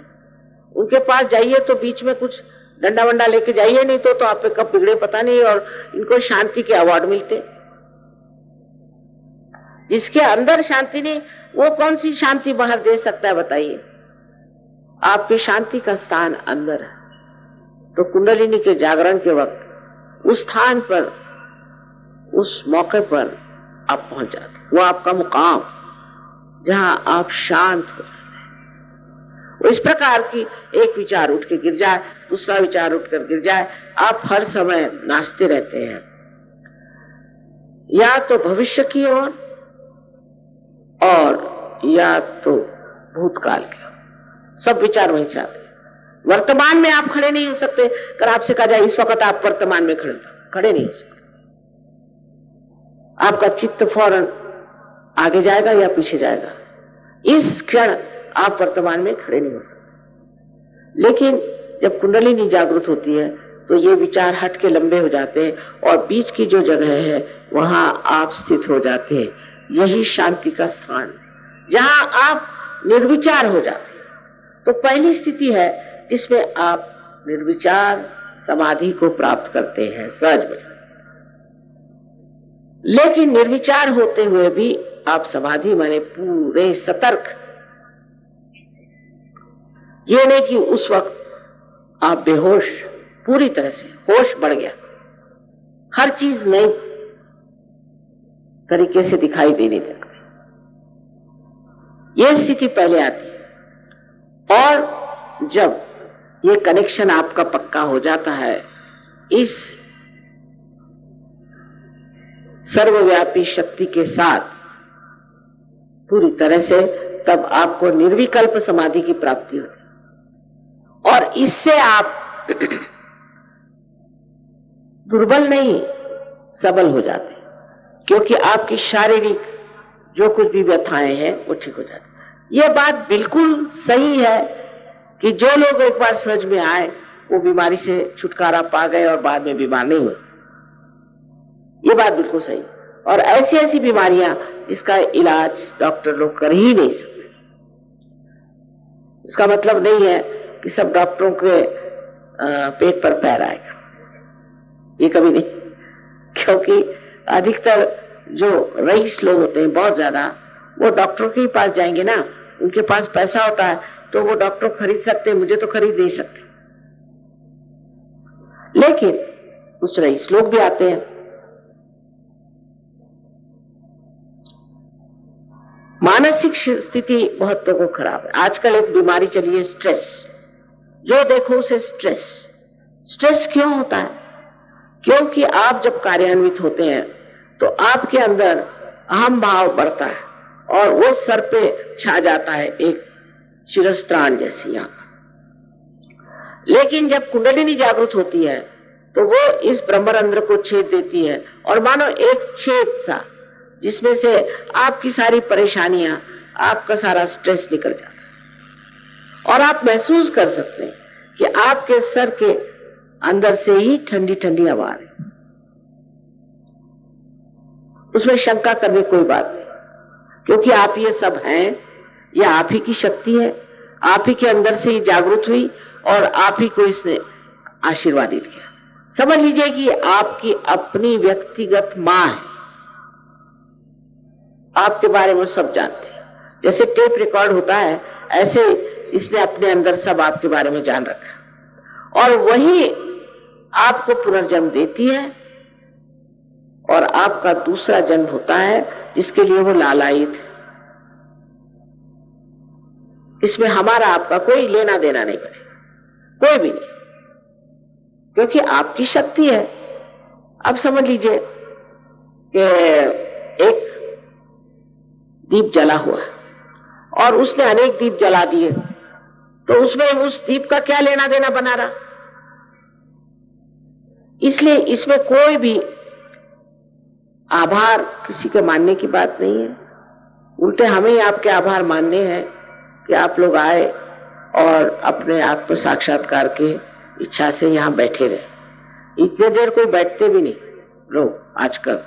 उनके पास जाइए तो बीच में कुछ डंडा वंडा लेके जाइए, नहीं तो आप पे कब बिगड़े पता नहीं। और इनको शांति के अवार्ड मिलते। जिसके अंदर शांति नहीं, वो कौन सी शांति बाहर दे सकता है बताइए? आपकी शांति का स्थान अंदर है। तो कुंडलिनी के जागरण के वक्त उस स्थान पर, उस मौके पर आप पहुंच जाते। वो आपका मुकाम जहां आप शांत हो जाते हैं। वो इस प्रकार की एक विचार उठ के गिर जाए, दूसरा विचार उठ कर गिर जाए, आप हर समय नाचते रहते हैं, या तो भविष्य की ओर और या तो भूतकाल की ओर। सब विचार वहीं से आते हैं। वर्तमान में आप खड़े नहीं हो सकते। अगर आपसे कहा जाए इस वक्त आप वर्तमान में खड़े नहीं हो सकते। आपका चित्त फौरन आगे जाएगा या पीछे जाएगा। इस क्षण आप वर्तमान में खड़े नहीं हो सकते। लेकिन जब कुंडलिनी जागृत होती है तो ये विचार हट के लंबे हो जाते हैं और बीच की जो जगह है वहां आप स्थित हो जाते हैं। यही शांति का स्थान, जहां आप निर्विचार हो जाते हैं। तो पहली स्थिति है जिसमें आप निर्विचार समाधि को प्राप्त करते हैं सहज में। लेकिन निर्विचार होते हुए भी आप समाधि माने पूरे सतर्क। ये नहीं कि उस वक्त आप बेहोश, पूरी तरह से होश बढ़ गया, हर चीज नई तरीके से दिखाई देने लगती। यह स्थिति पहले आती है। और जब ये कनेक्शन आपका पक्का हो जाता है इस सर्वव्यापी शक्ति के साथ पूरी तरह से, तब आपको निर्विकल्प समाधि की प्राप्ति होती और इससे आप दुर्बल नहीं सबल हो जाते, क्योंकि आपकी शारीरिक जो कुछ भी व्यथाएं हैं वो ठीक हो जाती। यह बात बिल्कुल सही है कि जो लोग एक बार सहज में आए वो बीमारी से छुटकारा पा गए और बाद में बीमार नहीं हुए। ये बात बिल्कुल सही। और ऐसी ऐसी बीमारियां जिसका इलाज डॉक्टर लोग कर ही नहीं सकते। इसका मतलब नहीं है कि सब डॉक्टरों के पेट पर पैर आएगा, ये कभी नहीं, क्योंकि अधिकतर जो रईस लोग होते हैं बहुत ज्यादा, वो डॉक्टर के पास जाएंगे ना, उनके पास पैसा होता है तो वो डॉक्टर खरीद सकते हैं, मुझे तो खरीद नहीं सकते। लेकिन कुछ रईस लोग भी आते हैं। मानसिक स्थिति बहुत लोगों को खराब है। आजकल एक बीमारी चली है स्ट्रेस, जो देखो उसे स्ट्रेस। स्ट्रेस क्यों होता है? क्योंकि आप जब कार्यान्वित होते हैं तो आपके अंदर अहम भाव बढ़ता है और वो सर पे छा जाता है एक शिरस्त्राण जैसे यहाँ पर। लेकिन जब कुंडलिनी जागृत होती है तो वो इस ब्रह्मरंध्र को छेद देती है और मानो एक छेद सा, जिसमें से आपकी सारी परेशानियां, आपका सारा स्ट्रेस निकल जाता है और आप महसूस कर सकते हैं कि आपके सर के अंदर से ही ठंडी ठंडी हवा आ रही। उसमें शंका करने कोई बात नहीं, क्योंकि आप ये सब हैं, यह आप ही की शक्ति है, आप ही के अंदर से ही जागृत हुई और आप ही को इसने आशीर्वादित किया। समझ लीजिए कि आपकी अपनी व्यक्तिगत मां है, आपके बारे में सब जानते हैं। जैसे टेप रिकॉर्ड होता है, ऐसे इसने अपने अंदर सब आपके बारे में जान रखा और वही आपको पुनर्जन्म देती है और आपका दूसरा जन्म होता है जिसके लिए वो लालायित है। इसमें हमारा आपका कोई लेना देना नहीं पड़ेगा, कोई भी नहीं, क्योंकि आपकी शक्ति है। अब समझ लीजिए कि एक दीप जला हुआ है और उसने अनेक दीप जला दिए, तो उसमें उस दीप का क्या लेना देना बना रहा? इसलिए इसमें कोई भी आभार किसी के मानने की बात नहीं है। उल्टे हमें ही आपके आभार मानने हैं कि आप लोग आए और अपने आत्म साक्षात्कार के इच्छा से यहाँ बैठे रहे। इतने देर कोई बैठते भी नहीं लोग, आजकल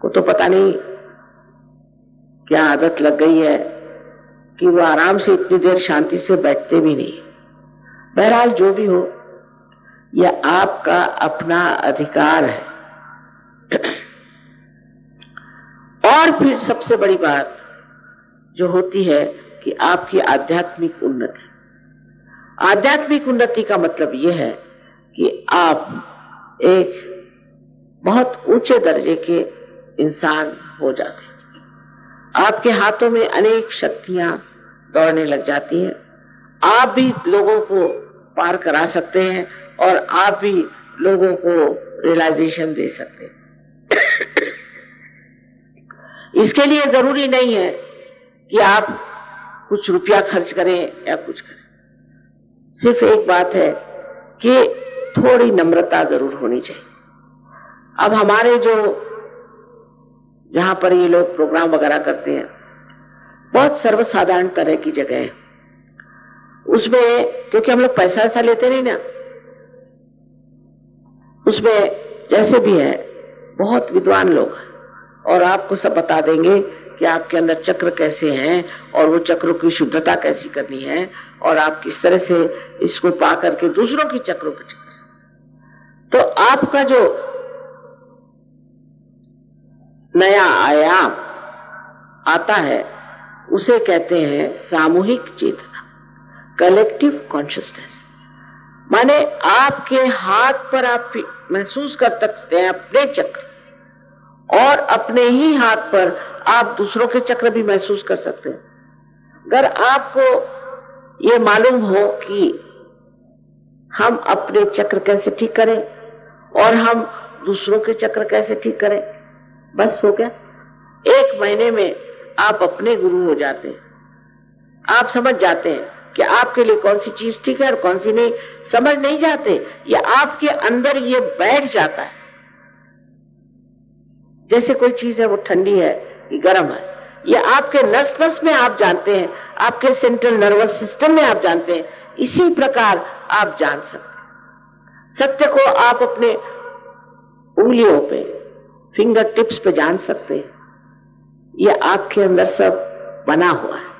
को तो पता नहीं क्या आदत लग गई है कि वो आराम से इतनी देर शांति से बैठते भी नहीं। बहरहाल जो भी हो, यह आपका अपना अधिकार है। और फिर सबसे बड़ी बात जो होती है कि आपकी आध्यात्मिक उन्नति। आध्यात्मिक उन्नति का मतलब यह है कि आप एक बहुत ऊंचे दर्जे के इंसान हो जाते हैं। आपके हाथों में अनेक शक्तियां दौड़ने लग जाती हैं। आप भी लोगों को पार करा सकते हैं और आप भी लोगों को रियलाइजेशन दे सकते हैं। इसके लिए जरूरी नहीं है कि आप कुछ रुपया खर्च करें या कुछ करें। सिर्फ एक बात है कि थोड़ी नम्रता जरूर होनी चाहिए। अब हमारे जो जहां पर ये लोग प्रोग्राम वगैरह करते हैं, बहुत सर्वसाधारण तरह की जगह है। उसमें क्योंकि हम लोग पैसा ऐसा लेते नहीं ना, उसमें जैसे भी है बहुत विद्वान लोग हैं और आपको सब बता देंगे कि आपके अंदर चक्र कैसे हैं और वो चक्रों की शुद्धता कैसी करनी है और आप किस तरह से इसको पा करके दूसरों की चक्रों को चक्र से। तो आपका जो नया आयाम आता है उसे कहते हैं सामूहिक चेतना, कलेक्टिव कॉन्शियसनेस। माने आपके हाथ पर आप महसूस कर सकते हैं अपने चक्र और अपने ही हाथ पर आप दूसरों के चक्र भी महसूस कर सकते हैं। अगर आपको ये मालूम हो कि हम अपने चक्र कैसे ठीक करें और हम दूसरों के चक्र कैसे ठीक करें। बस हो गया। 1 महीने में आप अपने गुरु हो जाते हैं। आप समझ जाते हैं कि आपके लिए कौन सी चीज ठीक है और कौन सी नहीं। समझ नहीं जाते, ये आपके अंदर ये बैठ जाता है। जैसे कोई चीज है वो ठंडी है कि गर्म है, ये आपके नस नस में आप जानते हैं, आपके सेंट्रल नर्वस सिस्टम में आप जानते हैं। इसी प्रकार आप जान सकते हैं। सत्य को आप अपने उंगलियों पे, फिंगर टिप्स पे जान सकते हैं। ये आपके अंदर सब बना हुआ है।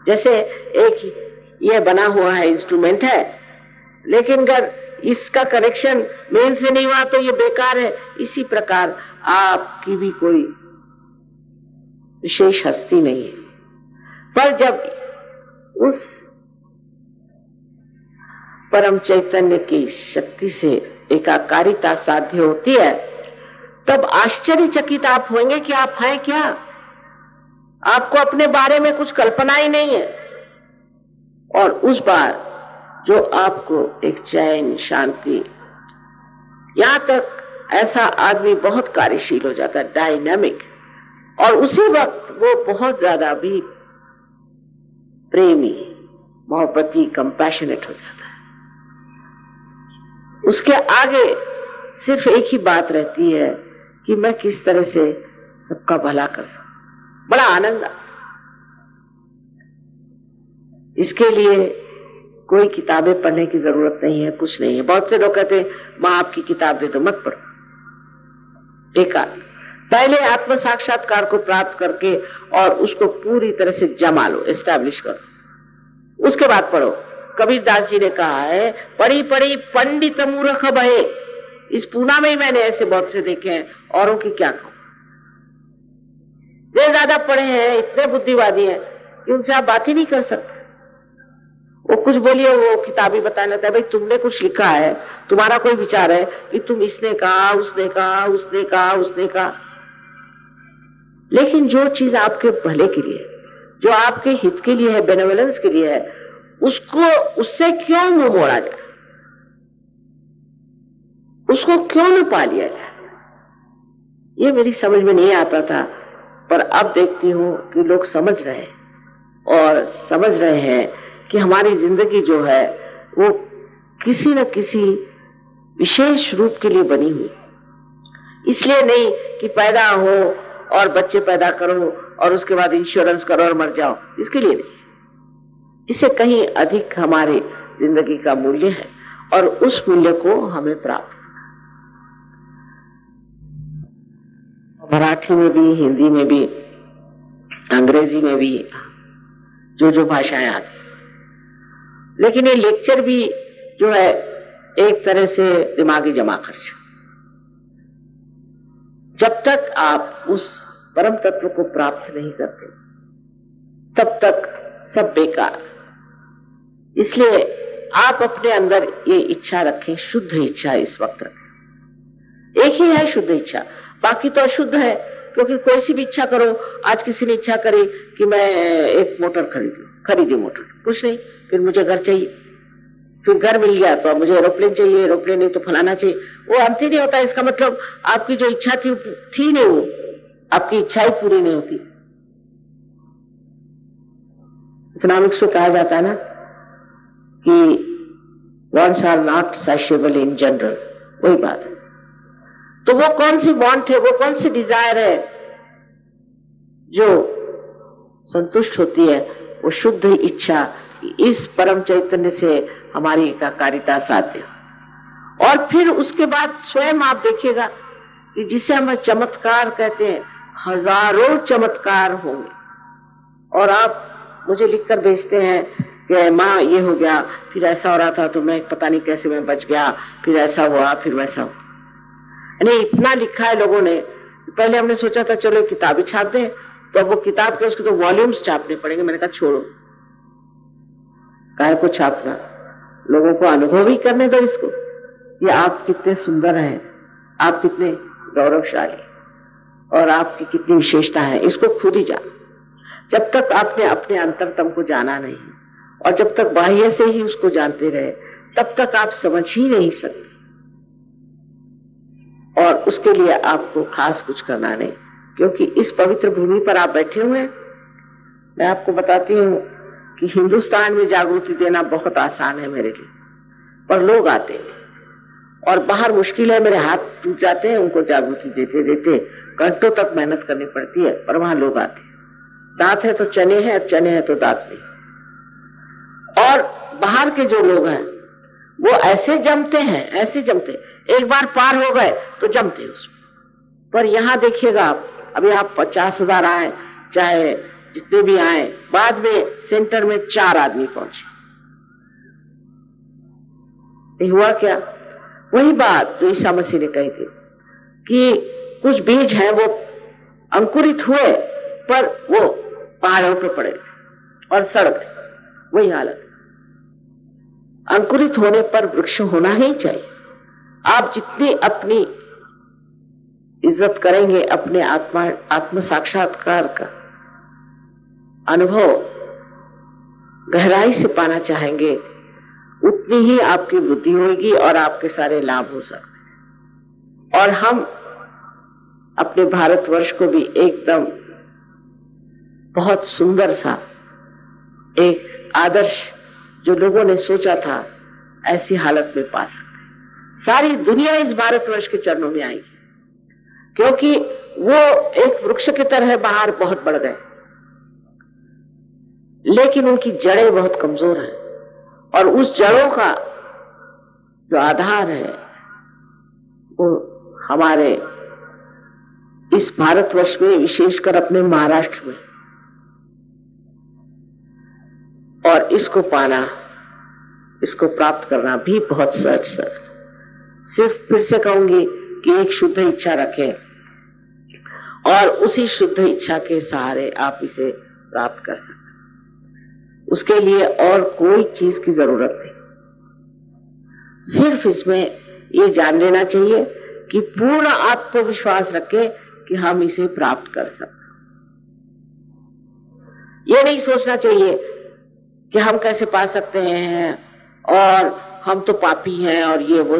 जैसे एक ये बना हुआ है इंस्ट्रूमेंट है, लेकिन अगर इसका कनेक्शन मेन से नहीं हुआ तो ये बेकार है। इसी प्रकार आपकी भी कोई विशेष हस्ती नहीं है, पर जब उस परम चैतन्य की शक्ति से एकाकारिता साध्य होती है, तब आश्चर्यचकित आप होंगे कि आप हैं क्या। आपको अपने बारे में कुछ कल्पना ही नहीं है, और उस बार जो आपको एक चैन, शांति, यहां तक ऐसा आदमी बहुत कार्यशील हो जाता है, डायनामिक, और उसी वक्त वो बहुत ज्यादा भी प्रेमी, मोहब्बती, कंपैशनेट हो जाता है। उसके आगे सिर्फ एक ही बात रहती है कि मैं किस तरह से सबका भला कर सकूं। बड़ा आनंद। इसके लिए कोई किताबें पढ़ने की जरूरत नहीं है, कुछ नहीं है। बहुत से लोग कहते हैं मां आपकी किताब दे दो, मत पढ़ो। एकांत पहले आत्म साक्षात्कार को प्राप्त करके और उसको पूरी तरह से जमा लो, एस्टैब्लिश करो, उसके बाद पढ़ो। कबीरदास जी ने कहा है, पढ़ी पढ़ी पंडित मूर्ख भये। इस पूना में ही मैंने ऐसे बहुत से देखे हैं, औरों की क्या कहूं। वे ज्यादा पढ़े हैं, इतने बुद्धिवादी हैं कि उनसे आप बात ही नहीं कर सकते। वो कुछ बोलिए, वो किताबी बताने लगता है, भाई तुमने कुछ लिखा है, तुम्हारा कोई विचार है कि तुम इसने कहा, उसने कहा, उसने कहा, उसने कहा। लेकिन जो चीज आपके भले के लिए, जो आपके हित के लिए है, बेनेवोलेंस के लिए है, उसको, उससे क्यों मुंह मोड़ा जाए, उसको क्यों न पा लिया जाए। ये मेरी समझ में नहीं आता था, पर अब देखती हूं कि लोग समझ रहे हैं, और समझ रहे हैं कि हमारी जिंदगी जो है वो किसी न किसी विशेष रूप के लिए बनी हुई। इसलिए नहीं कि पैदा हो और बच्चे पैदा करो और उसके बाद इंश्योरेंस करो और मर जाओ, इसके लिए नहीं। इससे कहीं अधिक हमारी जिंदगी का मूल्य है, और उस मूल्य को हमें प्राप्त। मराठी में भी, हिंदी में भी, अंग्रेजी में भी, जो भाषाएं आती, लेकिन ये लेक्चर भी जो है एक तरह से दिमागी जमा खर्च। जब तक आप उस परम तत्व को प्राप्त नहीं करते, तब तक सब बेकार। इसलिए आप अपने अंदर ये इच्छा रखें, शुद्ध इच्छा इस वक्त रखें। एक ही है शुद्ध इच्छा, बाकी तो अशुद्ध है। क्योंकि कोई सी भी इच्छा करो, आज किसी ने इच्छा करी कि मैं एक मोटर खरीदी मोटर, कुछ नहीं, फिर मुझे घर चाहिए, फिर घर मिल गया तो अब मुझे एरोप्लेन चाहिए, एरोप्लेन नहीं तो फलाना चाहिए। वो अंत ही नहीं होता। इसका मतलब आपकी जो इच्छा थी नहीं, वो आपकी इच्छा ही पूरी नहीं होती। इकोनॉमिक्स में कहा जाता है ना कि wants are not satiable in general, वही बात है। तो वो कौन सी वांट है, वो कौन सी डिजायर है जो संतुष्ट होती है? वो शुद्ध इच्छा, इस परम चैतन्य से हमारी एकाकारिता साध्य। और फिर उसके बाद स्वयं आप देखिएगा कि जिसे हम चमत्कार कहते हैं, हजारों चमत्कार होंगे। और आप मुझे लिखकर भेजते हैं कि माँ ये हो गया, फिर ऐसा हो रहा था तो मैं पता नहीं कैसे मैं बच गया, फिर ऐसा हुआ, फिर वैसा हुआ। यानी इतना लिखा है लोगों ने। पहले हमने सोचा था चलो किताब ही छाप दें, तो अब वो किताब के उसके तो वॉल्यूम्स छापने पड़ेंगे। मैंने कहा छोड़ो, काहे को छापना, लोगों को अनुभव ही करने दो इसको, ये आप कितने सुंदर हैं, आप कितने गौरवशाली, और आपकी कितनी विशेषता है, इसको खुद ही जानो। जब तक आपने अपने अंतरतम को जाना नहीं, और जब तक बाह्य से ही उसको जानते रहे, तब तक आप समझ ही नहीं सकते। और उसके लिए आपको खास कुछ करना नहीं, क्योंकि इस पवित्र भूमि पर आप बैठे हुए हैं। मैं आपको बताती हूँ कि हिंदुस्तान में जागृति देना बहुत आसान है मेरे लिए, पर लोग आते हैं और बाहर मुश्किल है, मेरे हाथ टूट जाते हैं उनको जागृति देते देते, घंटों तक मेहनत करनी पड़ती है, पर वहां लोग आते हैं। दांत है तो चने हैं, चने हैं तो दांत नहीं। और बाहर के जो लोग हैं वो ऐसे जमते हैं, ऐसे जमते, एक बार पार हो गए तो जमते उसमें। पर यहाँ देखिएगा आप, अभी आप 50,000 आए, चाहे जितने भी आए, बाद में सेंटर में 4 आदमी पहुंचे। ये हुआ क्या? वही बात जो ईसा मसीह ने कही थी कि कुछ बीज हैं वो अंकुरित हुए पर वो पहाड़ों पे पड़े और सड़ गए। वही हालत, अंकुरित होने पर वृक्ष होना ही चाहिए। आप जितनी अपनी इज्जत करेंगे, अपने आत्म साक्षात्कार का अनुभव गहराई से पाना चाहेंगे, उतनी ही आपकी वृद्धि होगी और आपके सारे लाभ हो सकते हैं। और हम अपने भारतवर्ष को भी एकदम बहुत सुंदर सा एक आदर्श जो लोगों ने सोचा था, ऐसी हालत में पा सकते हैं। सारी दुनिया इस भारतवर्ष के चरणों में आएगी, क्योंकि वो एक वृक्ष की तरह बाहर बहुत बढ़ गए, लेकिन उनकी जड़ें बहुत कमजोर हैं, और उस जड़ों का जो आधार है वो हमारे इस भारतवर्ष में, विशेषकर अपने महाराष्ट्र में। और इसको पाना, इसको प्राप्त करना भी बहुत सहज है। सिर्फ फिर से कहूंगी कि एक शुद्ध इच्छा रखें और उसी शुद्ध इच्छा के सहारे आप इसे प्राप्त कर सकते। उसके लिए और कोई चीज की जरूरत नहीं, सिर्फ इसमें ये जान लेना चाहिए कि पूर्ण आत्मविश्वास रखें कि हम इसे प्राप्त कर सकते। ये नहीं सोचना चाहिए कि हम कैसे पा सकते हैं और हम तो पापी हैं और ये वो।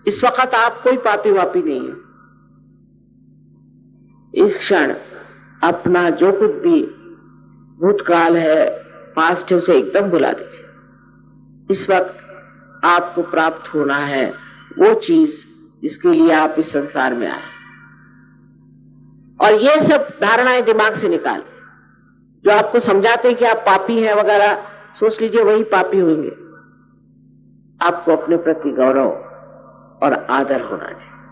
इस वक्त आप कोई पापी वापी नहीं है। इस क्षण अपना जो कुछ भी भूतकाल है, पास्ट है, उसे एकदम भुला दीजिए। इस वक्त आपको प्राप्त होना है वो चीज जिसके लिए आप इस संसार में आए। और ये सब धारणाएं दिमाग से निकाल, जो आपको समझाते हैं कि आप पापी हैं वगैरह, सोच लीजिए वही पापी होंगे। आपको अपने प्रति गौरव और आदर होना चाहिए।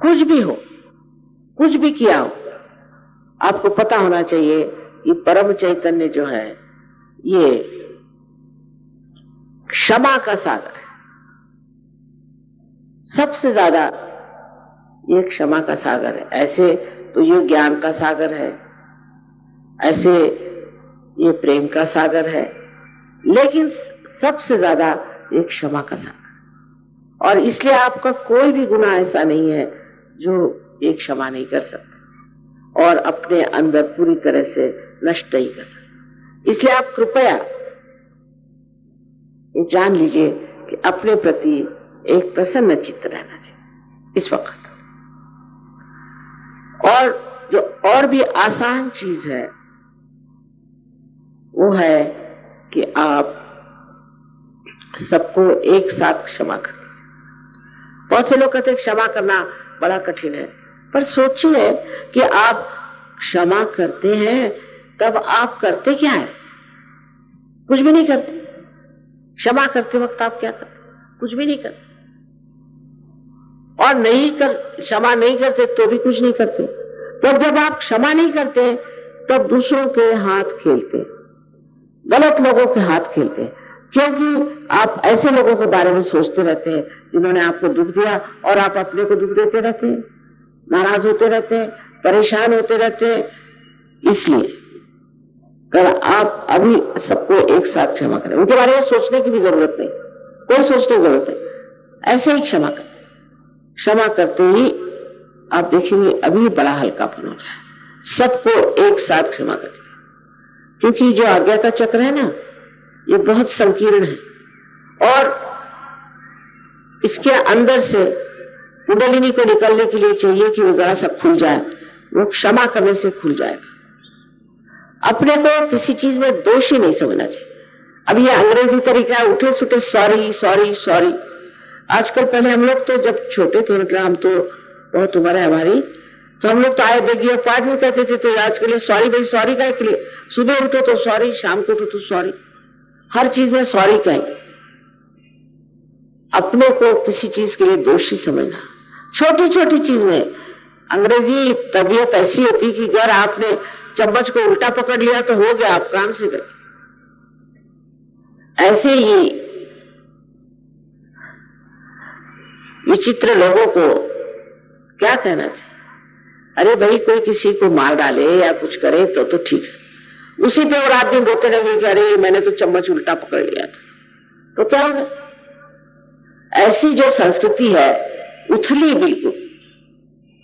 कुछ भी हो, कुछ भी किया हो, आपको पता होना चाहिए कि परम चैतन्य जो है ये क्षमा का सागर है। सबसे ज्यादा ये क्षमा का सागर है। ऐसे तो ये ज्ञान का सागर है, ऐसे ये प्रेम का सागर है, लेकिन सबसे ज्यादा ये क्षमा का सागर। और इसलिए आपका कोई भी गुनाह ऐसा नहीं है जो ये क्षमा नहीं कर सकता और अपने अंदर पूरी तरह से नष्ट नहीं कर सकता। इसलिए आप कृपया ये जान लीजिए कि अपने प्रति एक प्रसन्न चित्त रहना चाहिए इस वक्त। और जो और भी आसान चीज है वो है कि आप सबको एक साथ क्षमा कर दीजिए। बहुत से लोग कहते हैं क्षमा करना बड़ा कठिन है, पर सोचिए कि आप क्षमा करते हैं तब आप करते क्या है? कुछ भी नहीं करते। क्षमा करते वक्त आप क्या करते? कुछ भी नहीं करते। और क्षमा नहीं करते तो भी कुछ नहीं करते। तो जब आप क्षमा नहीं करते तब दूसरों के हाथ खेलते, गलत लोगों के हाथ खेलते, क्योंकि आप ऐसे लोगों के बारे में सोचते रहते हैं जिन्होंने आपको दुख दिया और आप अपने को दुख देते रहते हैं, नाराज होते रहते हैं, परेशान होते रहते हैं। इसलिए अगर आप अभी सबको एक साथ क्षमा करें, उनके बारे में सोचने की भी जरूरत नहीं, कोई सोचने की जरूरत नहीं, ऐसे ही क्षमा करते। क्षमा करते ही आप देखेंगे अभी बड़ा हल्कापन हो रहा है। सबको एक साथ क्षमा करते, क्योंकि जो आज्ञा का चक्र है ना, ये बहुत संकीर्ण है और इसके अंदर से कुंडलिनी को निकलने के लिए चाहिए कि वो जरा सा खुल जाए, वो क्षमा करने से खुल जाएगा। अपने को किसी चीज में दोषी नहीं समझना चाहिए। अब ये अंग्रेजी तरीका है, उठे सुठे सॉरी सॉरी सॉरी। आजकल, पहले हम लोग तो जब छोटे थे, मतलब हम तो बहुत उम्र है हमारी, तो हम लोग तो आए बेगी और पाठ नहीं कहते थे। तो आजकल ये सॉरी भाई, सॉरी काहे के लिए? सुबह उठो तो सॉरी, शाम को उठो तो सॉरी, हर चीज में सॉरी कहेंगे। अपने को किसी चीज के लिए दोषी समझना, छोटी छोटी चीज में। अंग्रेजी तबीयत ऐसी होती कि अगर आपने चम्मच को उल्टा पकड़ लिया तो हो गया, आप काम से गए। ऐसे ही विचित्र लोगों को क्या कहना चाहिए? अरे भाई, कोई किसी को मार डाले या कुछ करे तो ठीक है, उसी पे वो रात दिन रोते रहेंगे कि अरे मैंने तो चम्मच उल्टा पकड़ लिया था, तो क्या होगा? ऐसी जो संस्कृति है उथली बिल्कुल,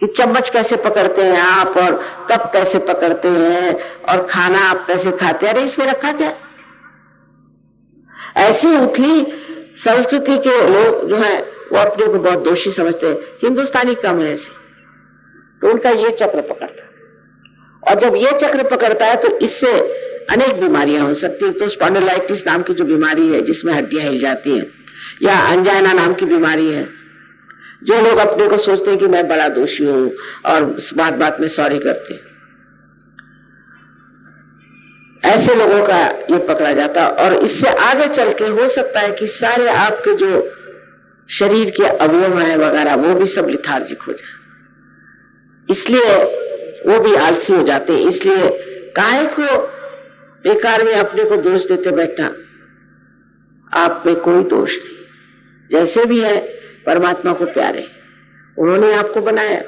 कि चम्मच कैसे पकड़ते हैं आप और कप कैसे पकड़ते हैं और खाना आप कैसे खाते हैं, अरे इसमें रखा क्या? ऐसी उथली संस्कृति के लोग जो है वो अपने को बहुत दोषी समझते हैं। हिंदुस्तानी कम है ऐसे, तो उनका ये चक्र पकड़ता है। और जब ये चक्र पकड़ता है तो इससे अनेक बीमारियां हो सकती है। तो स्पॉन्डिलाइटिस नाम की जो बीमारी है, जिसमें हड्डियां हिल जाती हैं, या अंजाइना नाम की बीमारी है। जो लोग अपने को सोचते हैं कि मैं बड़ा दोषी हूं और बात बात में सॉरी करते हैं, ऐसे लोगों का ये पकड़ा जाता है। और इससे आगे चल के हो सकता है कि सारे आपके जो शरीर के अवयव हैं वगैरह, वो भी सब लिथार्जिक हो जाए, इसलिए वो भी आलसी हो जाते हैं। इसलिए काहे को बेकार में अपने को दोष देते बैठना? आप में कोई दोष नहीं, जैसे भी है परमात्मा को प्यारे, उन्होंने आपको बनाया,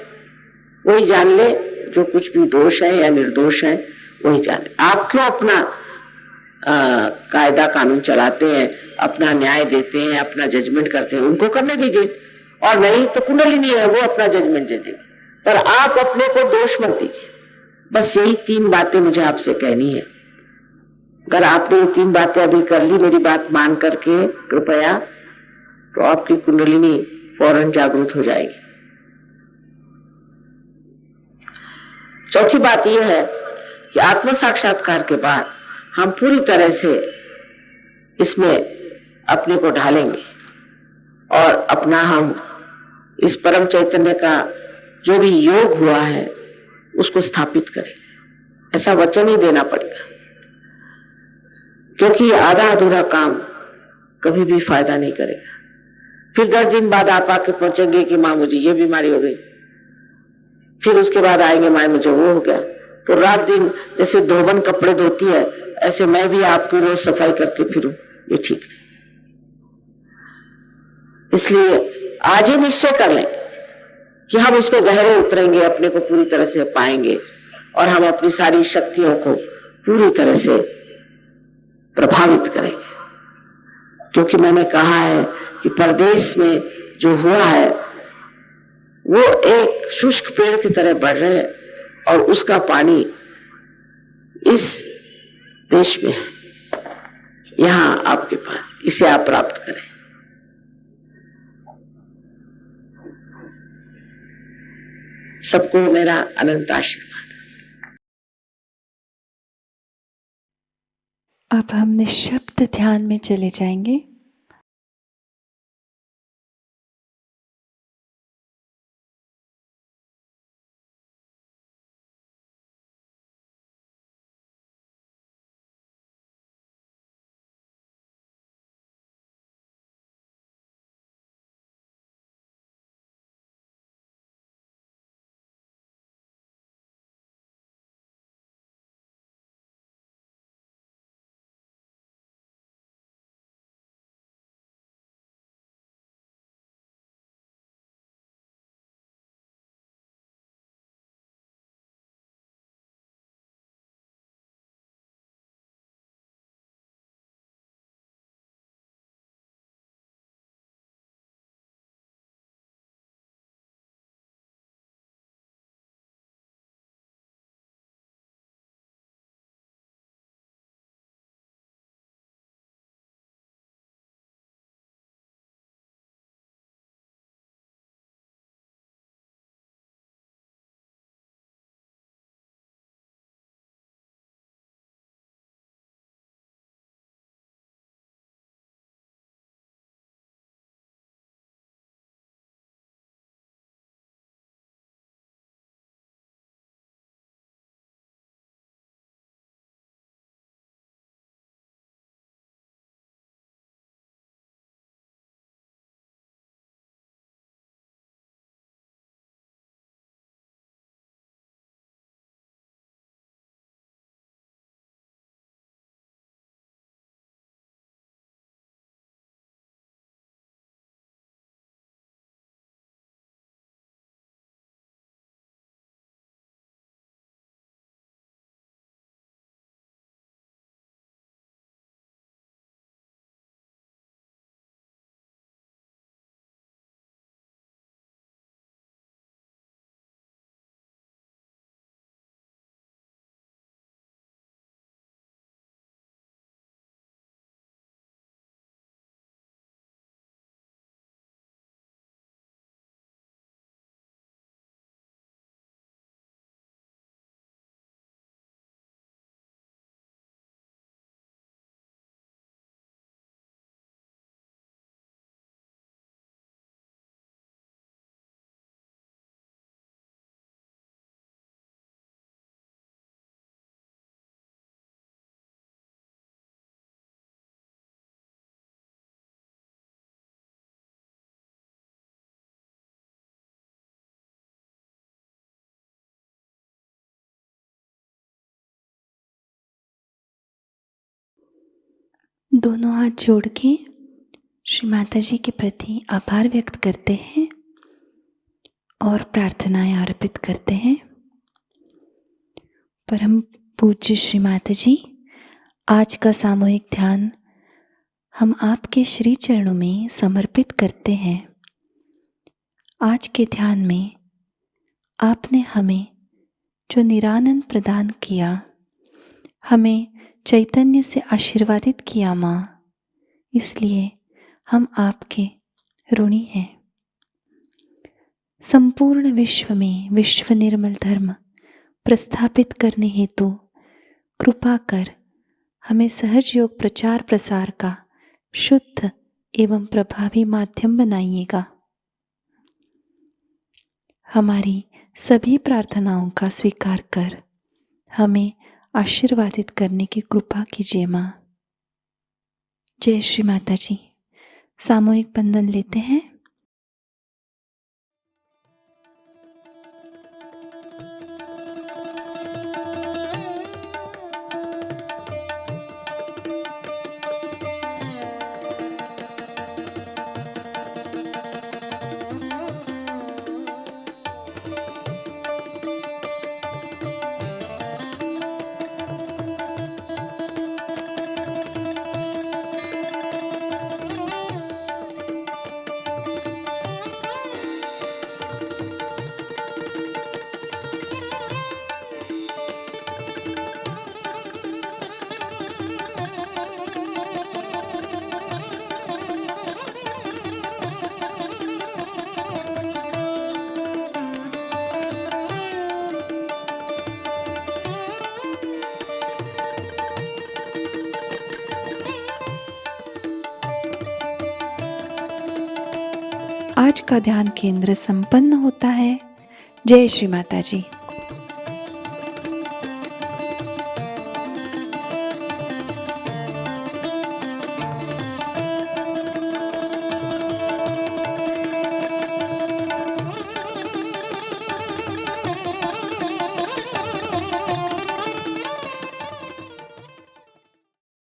वही जान ले। जो कुछ भी दोष है या निर्दोष है वही जान ले। आप क्यों अपना कायदा कानून चलाते हैं, अपना न्याय देते हैं, अपना जजमेंट करते हैं? उनको करने दीजिए, और नहीं तो कुंडलिनी है, वो अपना जजमेंट दे देगी, पर आप अपने को दोष मत दीजिए। बस यही 3 बातें मुझे आपसे कहनी है। अगर आपने ये 3 बातें अभी कर ली, मेरी बात मान करके कृपया, तो आपकी कुंडलिनी फौरन जागृत हो जाएगी। चौथी बात यह है कि आत्म साक्षात्कार के बाद हम पूरी तरह से इसमें अपने को ढालेंगे और अपना हम इस परम चैतन्य का जो भी योग हुआ है उसको स्थापित करेंगे। ऐसा वचन ही देना पड़ेगा, क्योंकि आधा अधूरा काम कभी भी फायदा नहीं करेगा। फिर 10 दिन बाद आप आके पहुंचेंगे कि माँ मुझे ये बीमारी हो गई, फिर उसके बाद आएंगे माँ मुझे वो हो गया। तो रात दिन जैसे धोबन कपड़े धोती है, ऐसे मैं भी आपकी रोज सफाई करती फिरूं, ये ठीक नहीं। इसलिए आज ही निश्चय कर लें कि हम इस पे गहरे उतरेंगे, अपने को पूरी तरह से पाएंगे और हम अपनी सारी शक्तियों को पूरी तरह से प्रभावित करेंगे। क्योंकि मैंने कहा है कि परदेश में जो हुआ है वो एक शुष्क पेड़ की तरह बढ़ रहे है और उसका पानी इस देश में है, यहां आपके पास, इसे आप प्राप्त करें। सबको मेरा अनंत आशीर्वाद। अब हम निःशब्द ध्यान में चले जाएंगे। दोनों हाथ जोड़ के श्री माता जी के प्रति आभार व्यक्त करते हैं और प्रार्थनाएं अर्पित करते हैं। परम पूज्य श्री माता जी, आज का सामूहिक ध्यान हम आपके श्री चरणों में समर्पित करते हैं। आज के ध्यान में आपने हमें जो निरानंद प्रदान किया, हमें चैतन्य से आशीर्वादित किया माँ, इसलिए हम आपके ऋणी हैं। संपूर्ण विश्व में विश्व निर्मल धर्म प्रस्थापित करने हेतु कृपा कर हमें सहज योग प्रचार प्रसार का शुद्ध एवं प्रभावी माध्यम बनाइएगा। हमारी सभी प्रार्थनाओं का स्वीकार कर हमें आशीर्वादित करने की कृपा कीजिए माँ। जय श्री माता जी। सामूहिक बंधन लेते हैं। आज का ध्यान केंद्र संपन्न होता है। जय श्री माता जी।